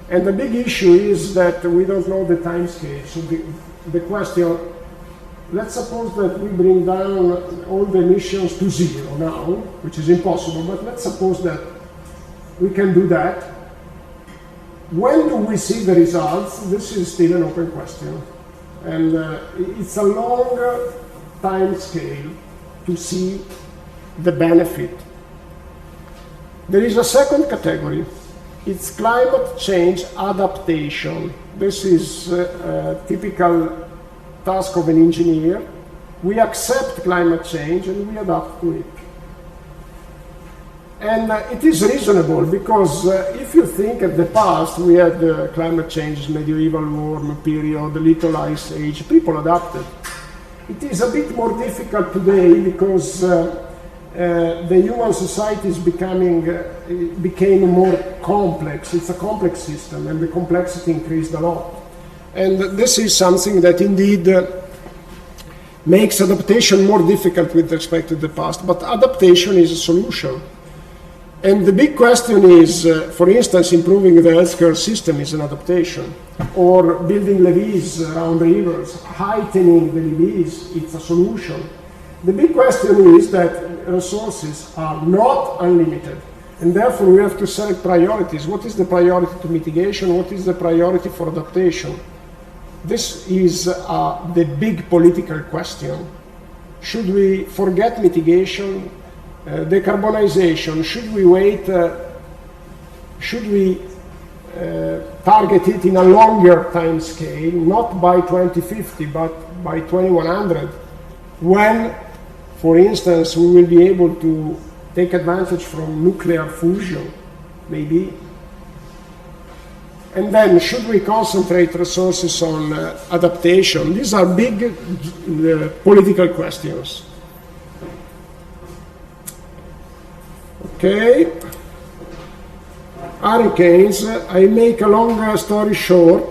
And the big issue is that we don't know the time scale. So the question, let's suppose that we bring down all the emissions to zero now, which is impossible, but let's suppose that we can do that. When do we see the results? This is still an open question. And it's a longer time scale to see the benefit. There is a second category. It's climate change adaptation. This is a typical task of an engineer. We accept climate change and we adapt to it. And it is reasonable because if you think at the past, we had climate change, medieval warm period, little ice age, people adapted. It is a bit more difficult today because the human society is became more complex. It's a complex system, and the complexity increased a lot. And this is something that indeed makes adaptation more difficult with respect to the past. But adaptation is a solution. And the big question is, for instance, improving the healthcare system is an adaptation, or building levees around rivers, heightening the levees, it's a solution. The big question is that resources are not unlimited, and therefore we have to select priorities. What is the priority to mitigation? What is the priority for adaptation? This is the big political question. Should we forget mitigation? Decarbonization, should we wait, should we target it in a longer time scale, not by 2050, but by 2100, when, for instance, we will be able to take advantage from nuclear fusion, maybe? And then, should we concentrate resources on adaptation? These are big political questions. Okay, hurricanes, I make a long story short,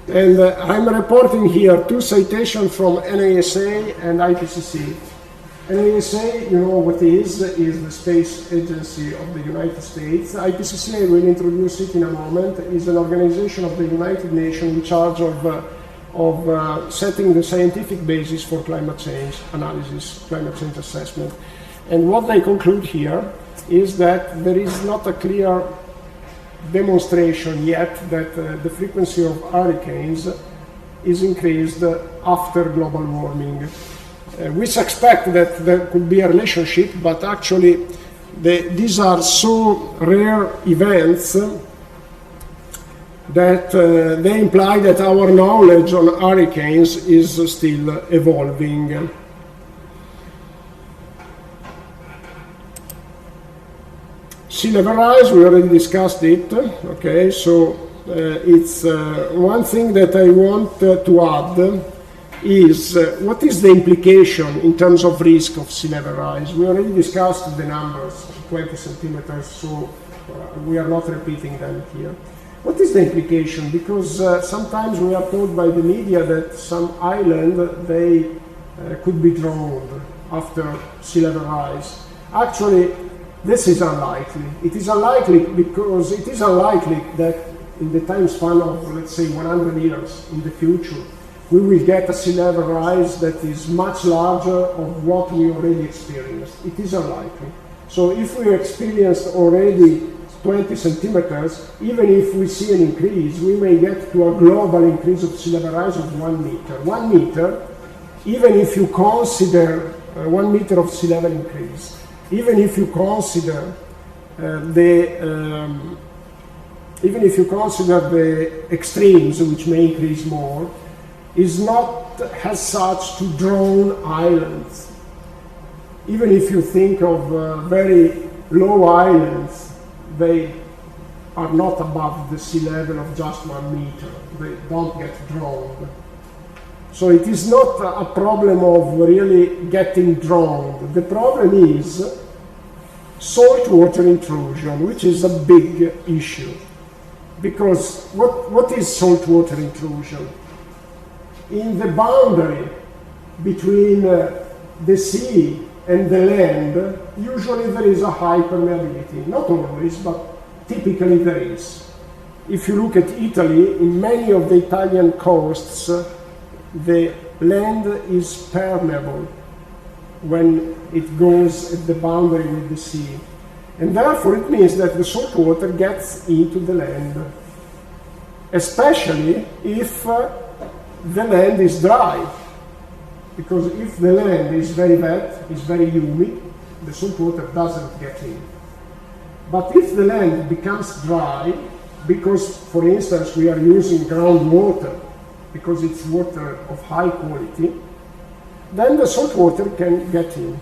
and I'm reporting here two citations from NASA and IPCC. NASA, you know what it is the space agency of the United States. IPCC, I will introduce it in a moment, is an organization of the United Nations in charge of setting the scientific basis for climate change analysis, climate change assessment. And what they conclude here is that there is not a clear demonstration yet that the frequency of hurricanes is increased after global warming. We suspect that there could be a relationship, but actually these are so rare events that they imply that our knowledge on hurricanes is still evolving. Sea level rise, we already discussed it. Okay, so it's one thing that I want to add is what is the implication in terms of risk of sea level rise? We already discussed the numbers, 20 centimeters, so we are not repeating them here. What is the implication? Because sometimes we are told by the media that some island, they could be drowned after sea level rise. Actually, this is unlikely. It is unlikely because it is unlikely that in the time span of, let's say, 100 years in the future, we will get a sea level rise that is much larger of what we already experienced. It is unlikely. So if we experienced already 20 centimeters, even if we see an increase, we may get to a global increase of sea level rise of 1 meter. 1 meter, even if you consider 1 meter of sea level increase, even if you consider the extremes, which may increase more, is not as such to drown islands. Even if you think of very low islands, they are not above the sea level of just 1 meter. They don't get drowned. So it is not a problem of really getting drowned. The problem is saltwater intrusion, which is a big issue. Because what is saltwater intrusion? In the boundary between the sea and the land, usually there is a high permeability. Not always, but typically there is. If you look at Italy, in many of the Italian coasts, the land is permeable when it goes at the boundary with the sea. And therefore it means that the salt water gets into the land, especially if the land is dry. Because if the land is very wet, is very humid, the salt water doesn't get in. But if the land becomes dry, because for instance we are using groundwater, because it's water of high quality, then the salt water can get in.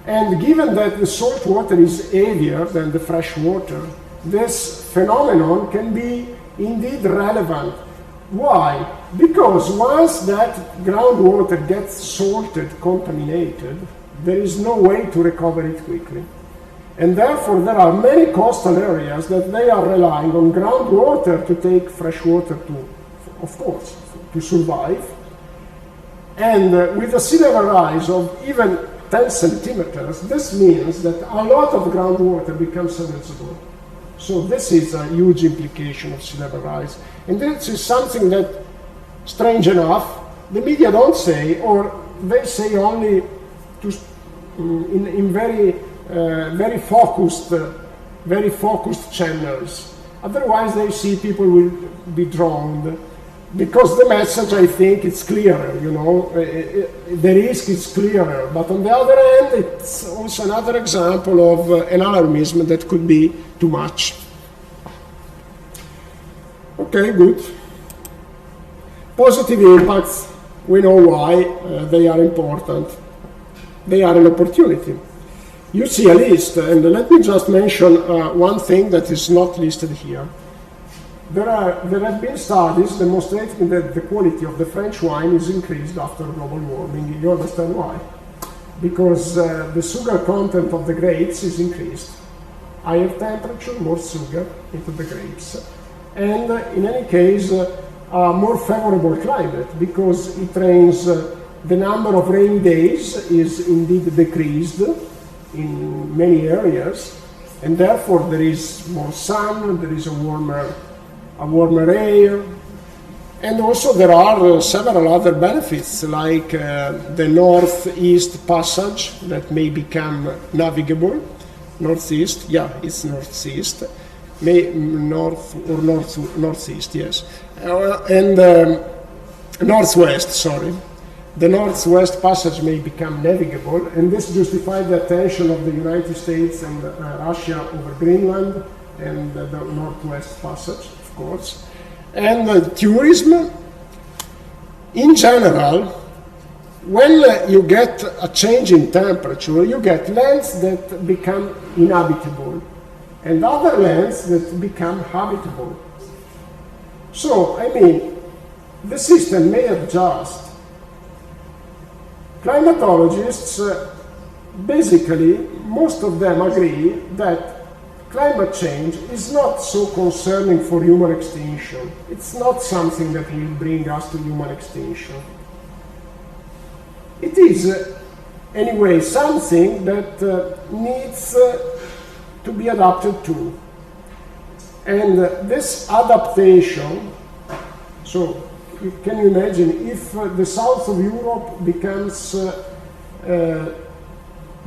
And given that the salt water is heavier than the fresh water, this phenomenon can be indeed relevant. Why? Because once that groundwater gets salted, contaminated, there is no way to recover it quickly. And therefore there are many coastal areas that they are relying on groundwater to take fresh water to, of course, to survive. And with a sea level rise of even 10 centimeters, this means that a lot of groundwater becomes submersible. So this is a huge implication of sea level rise. And this is something that, strange enough, the media don't say, or they say only to, in very focused channels. Otherwise they see people will be drowned. Because the message, I think, it's clearer, you know, the risk is clearer. But on the other hand, it's also another example of an alarmism that could be too much. Okay, good. Positive impacts, we know why they are important. They are an opportunity. You see a list, and let me just mention one thing that is not listed here. There have been studies demonstrating that the quality of the French wine is increased after global warming. You understand why? Because the sugar content of the grapes is increased. Higher temperature, more sugar into the grapes. And in any case, a more favorable climate, because it rains, the number of rain days is indeed decreased in many areas, and therefore there is more sun, there is a warmer air, and also there are several other benefits, like the northeast passage that may become navigable. Northeast, yeah, it's northeast, northeast, yes, and northwest, sorry. The northwest passage may become navigable, and this justified the attention of the United States and Russia over Greenland and the northwest passage, of course. And tourism, in general, when you get a change in temperature, you get lands that become inhabitable and other lands that become habitable. So, I mean, the system may adjust. Climatologists, basically, most of them agree that climate change is not so concerning for human extinction. It's not something that will bring us to human extinction. It is, anyway, something that needs to be adapted to. And this adaptation, so can you imagine if the south of Europe becomes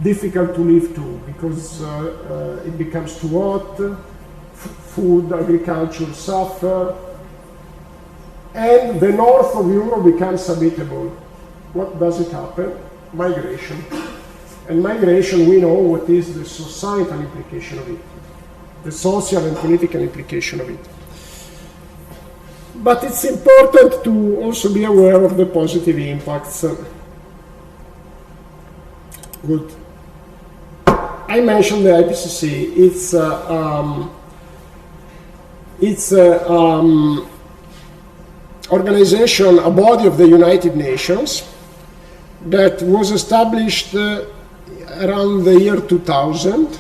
difficult to live to because it becomes too hot, food, agriculture suffer, and the north of Europe becomes habitable. What does it happen? Migration. And migration, we know what is the societal implication of it, the social and political implication of it. But it's important to also be aware of the positive impacts. Good. I mentioned the IPCC. It's organization, a body of the United Nations that was established around the year 2000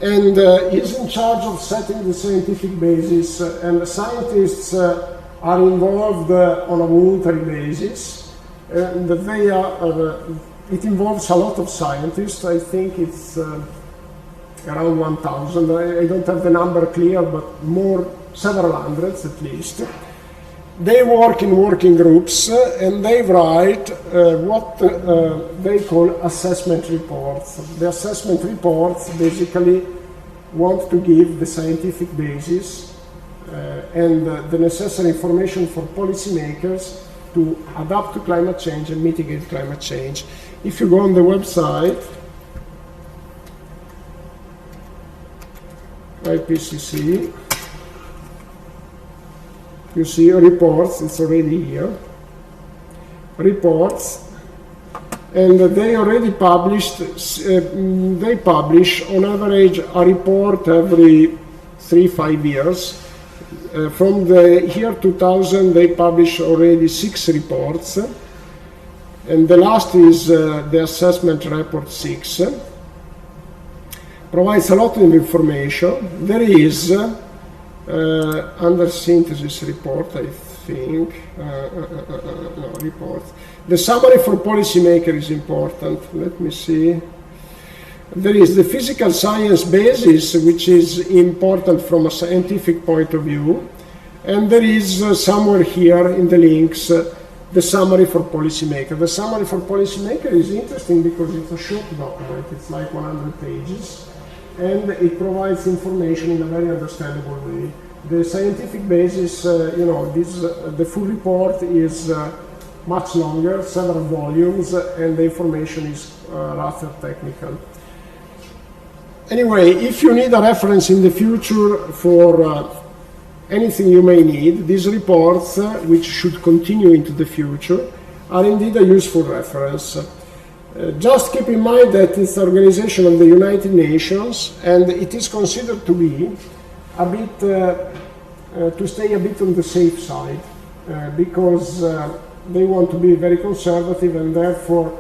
and is in charge of setting the scientific basis, and the scientists are involved on a voluntary basis, and they are, it involves a lot of scientists. I think it's around 1,000. I don't have the number clear, but several hundreds at least. They work in working groups and they write what they call assessment reports. The assessment reports basically want to give the scientific basis and the necessary information for policymakers to adapt to climate change and mitigate climate change. If you go on the website, IPCC, you see reports, it's already here, reports, and they already published, they publish on average a report every 3-5 years. From the year 2000 they publish already 6 reports, and the last is the assessment report 6. Provides a lot of information. There is under synthesis report, I think, no, report. The summary for policymaker is important. Let me see. There is the physical science basis, which is important from a scientific point of view. And there is somewhere here in the links, the summary for policymaker. The summary for policymaker is interesting because it's a short document. It's like 100 pages. And it provides information in a very understandable way. The scientific basis, the full report is much longer, several volumes, and the information is rather technical. Anyway, if you need a reference in the future for anything you may need, these reports, which should continue into the future, are indeed a useful reference. Just keep in mind that it's an organization of the United Nations, and it is considered to be a bit, to stay a bit on the safe side, because they want to be very conservative, and therefore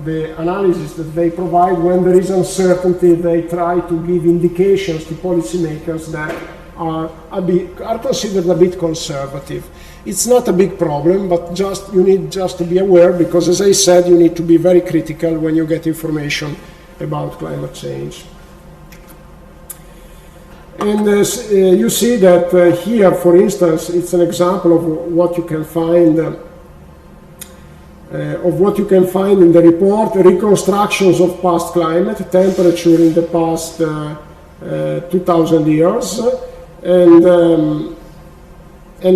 the analysis that they provide, when there is uncertainty, they try to give indications to policymakers that are considered a bit conservative. It's not a big problem, but you need just to be aware, because as I said, you need to be very critical when you get information about climate change. And you see that here, for instance, it's an example of what you can find in the report: reconstructions of past climate, temperature in the past 2,000 years, and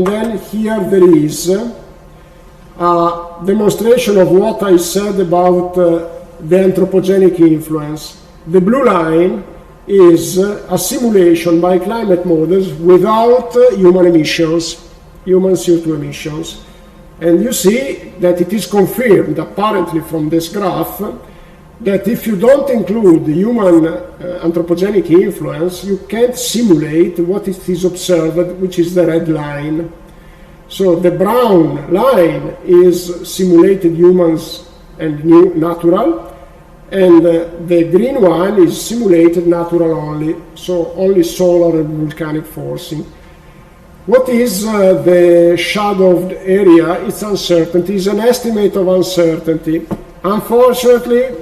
then here there is a demonstration of what I said about the anthropogenic influence. The blue line is a simulation by climate models without human emissions, human CO2 emissions. And you see that it is confirmed, apparently from this graph, that if you don't include the human anthropogenic influence, you can't simulate what is observed, which is the red line. So the brown line is simulated humans and natural, and the green one is simulated natural only, so only solar and volcanic forcing. What is the shadowed area? It's uncertainty. It's an estimate of uncertainty. Unfortunately,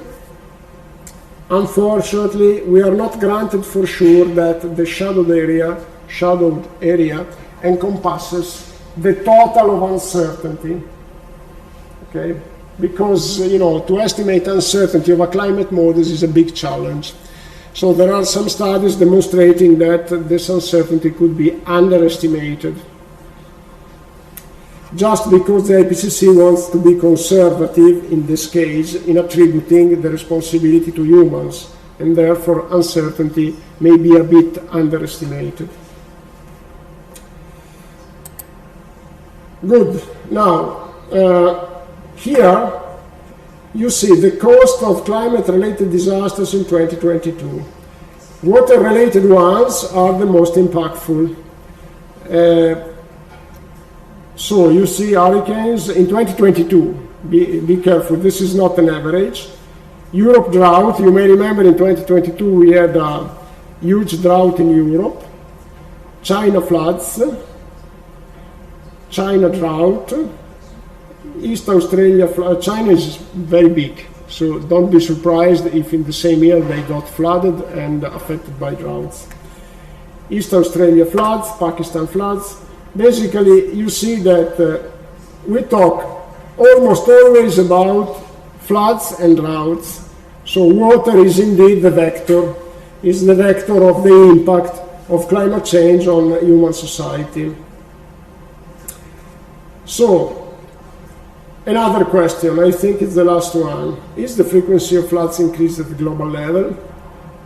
we are not granted for sure that the shadowed area encompasses the total of uncertainty. Okay? Because, to estimate uncertainty of a climate model is a big challenge. So there are some studies demonstrating that this uncertainty could be underestimated, just because the IPCC wants to be conservative in this case in attributing the responsibility to humans, and therefore uncertainty may be a bit underestimated. Good. Now, here you see the cost of climate-related disasters in 2022. Water-related ones are the most impactful. So you see hurricanes in 2022. Be careful, this is not an average. Europe drought, you may remember in 2022 we had a huge drought in Europe. China floods, China drought, East Australia flood. China is very big, so don't be surprised if in the same year they got flooded and affected by droughts. East Australia floods, Pakistan floods. Basically, you see that we talk almost always about floods and droughts. So water is indeed the vector of the impact of climate change on human society. So, another question, I think it's the last one. Is the frequency of floods increased at the global level?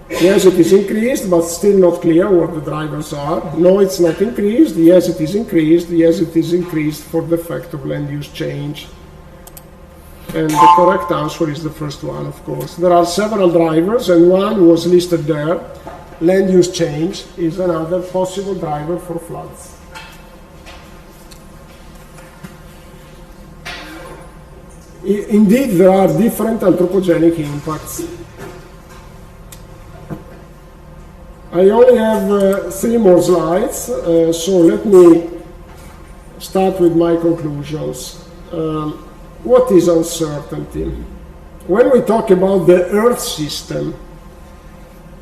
Yes, it is increased, but still not clear what the drivers are. No, it's not increased. Yes, it is increased. Yes, it is increased for the effect of land use change. And the correct answer is the first one, of course. There are several drivers, and one was listed there. Land use change is another possible driver for floods. Indeed, there are different anthropogenic impacts. I only have 3 more slides, so let me start with my conclusions. What is uncertainty? When we talk about the Earth system,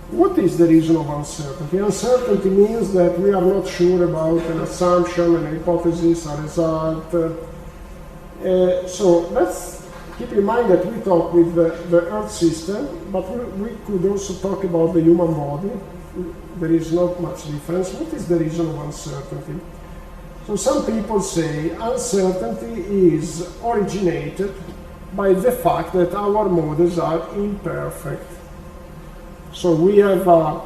what is the reason of uncertainty? Uncertainty means that we are not sure about an assumption, an hypothesis, a result. So let's keep in mind that we talk with the Earth system, but we could also talk about the human body. There is not much difference. What is the reason of uncertainty? So some people say uncertainty is originated by the fact that our models are imperfect. So we have a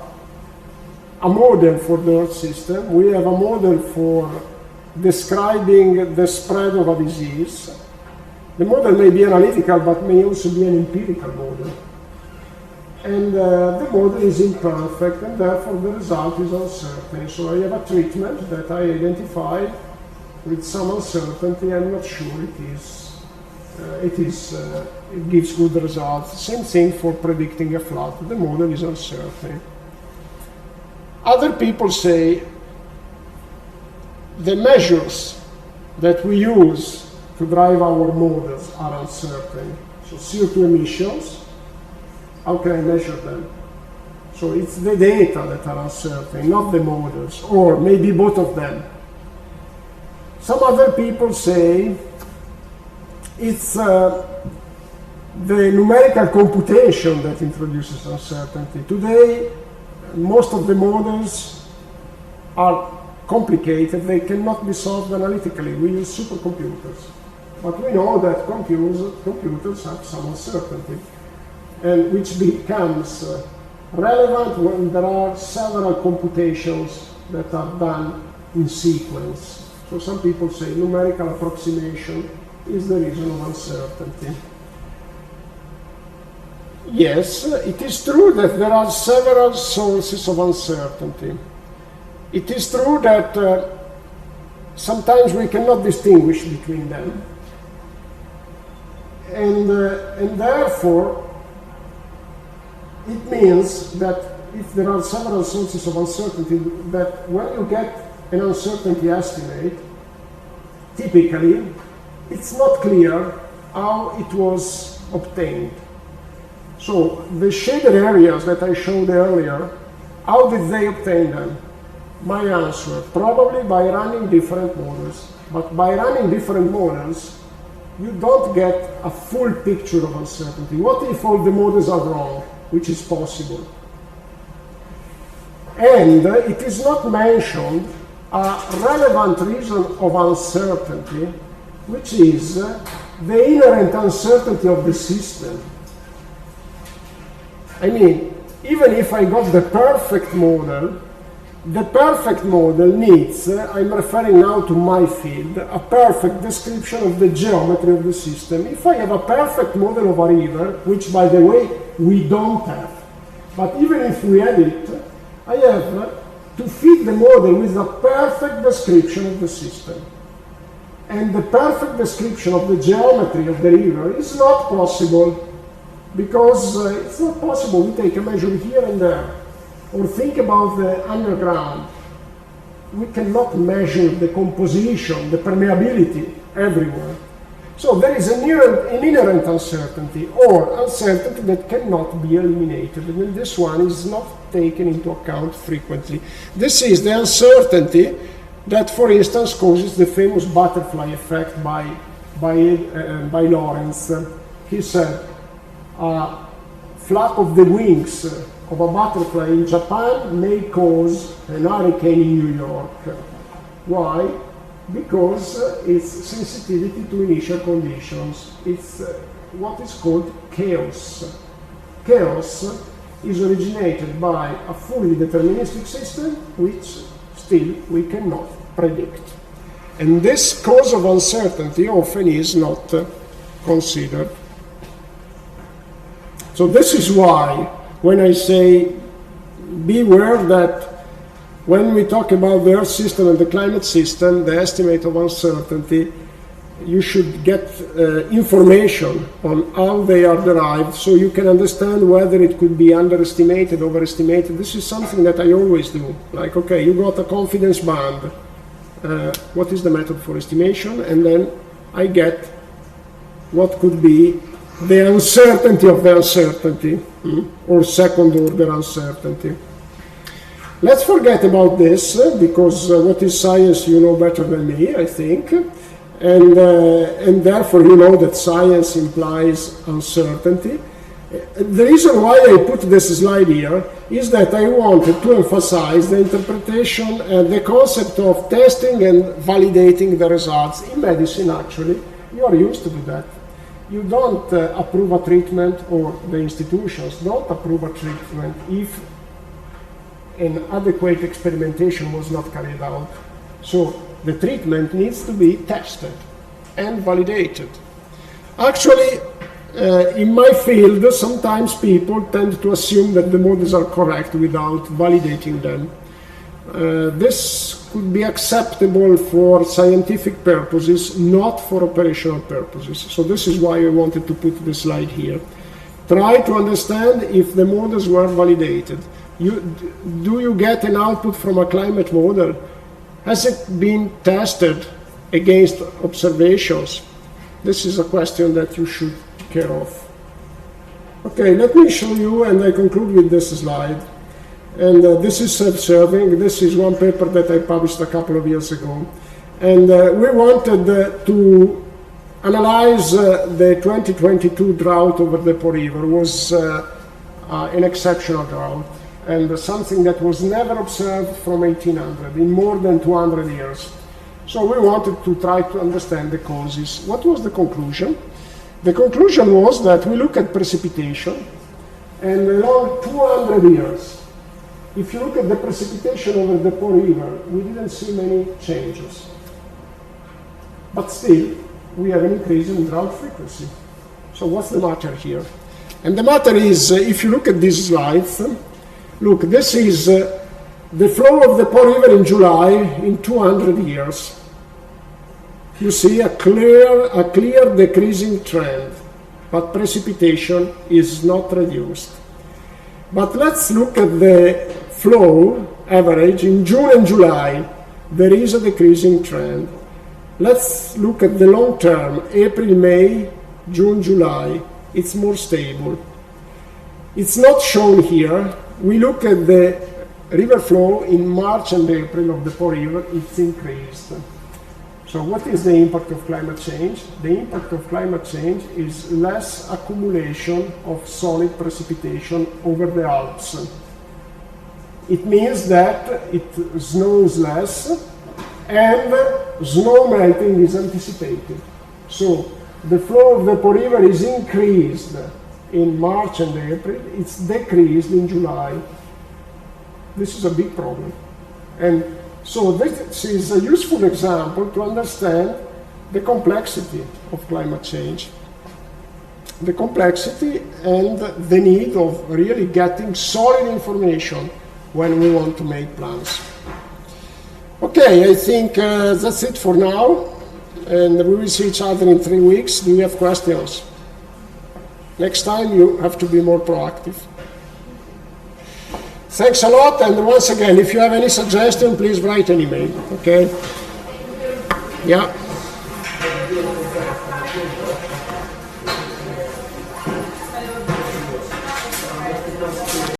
model for the Earth system, we have a model for describing the spread of a disease. The model may be analytical, but may also be an empirical model. And the model is imperfect, and therefore the result is uncertain. So I have a treatment that I identified with some uncertainty. I'm not sure it gives good results. Same thing for predicting a flood. The model is uncertain. Other people say the measures that we use to drive our models are uncertain. So CO2 emissions, how can I measure them? So it's the data that are uncertain, not the models, or maybe both of them. Some other people say it's the numerical computation that introduces uncertainty. Today, most of the models are complicated. They cannot be solved analytically. We use supercomputers. But we know that computers have some uncertainty, and which becomes relevant when there are several computations that are done in sequence. So some people say numerical approximation is the reason of uncertainty. Yes, it is true that there are several sources of uncertainty. It is true that sometimes we cannot distinguish between them. And therefore, it means that if there are several sources of uncertainty, that when you get an uncertainty estimate, typically, it's not clear how it was obtained. So the shaded areas that I showed earlier, how did they obtain them? My answer, probably by running different models. But by running different models, you don't get a full picture of uncertainty. What if all the models are wrong, which is possible? And it is not mentioned a relevant reason of uncertainty, which is the inherent uncertainty of the system. I mean, even if I got the perfect model, The perfect model needs, I'm referring now to my field, a perfect description of the geometry of the system. If I have a perfect model of a river, which by the way we don't have, but even if we had it, I have to fit the model with a perfect description of the system. And the perfect description of the geometry of the river is not possible, because it's not possible. We take a measure here and there. Or think about the underground. We cannot measure the composition, the permeability everywhere. So there is an inherent uncertainty, or uncertainty that cannot be eliminated, and this one is not taken into account frequently. This is the uncertainty that, for instance, causes the famous butterfly effect by Lorentz. He said, a flap of the wings of a butterfly in Japan may cause an hurricane in New York. Why? Because it's sensitivity to initial conditions. It's what is called chaos. Chaos is originated by a fully deterministic system which still we cannot predict. And this cause of uncertainty often is not considered. So this is why when I say beware that when we talk about the Earth system and the climate system, the estimate of uncertainty, you should get information on how they are derived so you can understand whether it could be underestimated, overestimated. This is something that I always do. Like, okay, you got a confidence band. What is the method for estimation? And then I get what could be the uncertainty of the uncertainty, or second order uncertainty. Let's forget about this, because what is science you know better than me, I think, and therefore you know that science implies uncertainty. The reason why I put this slide here is that I wanted to emphasize the interpretation and the concept of testing and validating the results. In medicine, actually, you are used to do that. You don't approve a treatment, or the institutions don't approve a treatment if an adequate experimentation was not carried out. So the treatment needs to be tested and validated. Actually, in my field, sometimes people tend to assume that the models are correct without validating them. This could be acceptable for scientific purposes, not for operational purposes. So this is why I wanted to put the slide here. Try to understand if the models were validated. Do you get an output from a climate model? Has it been tested against observations? This is a question that you should care of. Okay, let me show you, and I conclude with this slide. And this is self-serving. This is one paper that I published a couple of years ago. And we wanted to analyze the 2022 drought over the Po River. It was an exceptional drought, and something that was never observed from 1800 in more than 200 years. So we wanted to try to understand the causes. What was the conclusion? The conclusion was that we look at precipitation, and along 200 years, if you look at the precipitation over the Po River, we didn't see many changes. But still, we have an increase in drought frequency. So what's the matter here? And the matter is, if you look at these slides, look, this is the flow of the Po River in July in 200 years. You see a clear decreasing trend, but precipitation is not reduced. But let's look at the flow average in June and July. There is a decreasing trend. Let's look at the long term, April, May, June, July. It's more stable. It's not shown here. We look at the river flow in March and April of the Po River. It's increased. So what is the impact of climate change? The impact of climate change is less accumulation of solid precipitation over the Alps. It means that it snows less and snow melting is anticipated. So the flow of the Po River is increased in March and April. It's decreased in July. This is a big problem. And so this is a useful example to understand the complexity of climate change. The complexity and the need of really getting solid information when we want to make plans. Okay, I think that's it for now, and we will see each other in 3 weeks. Do you have questions? Next time you have to be more proactive. Thanks a lot, and once again, if you have any suggestion, please write an email, okay? Yeah.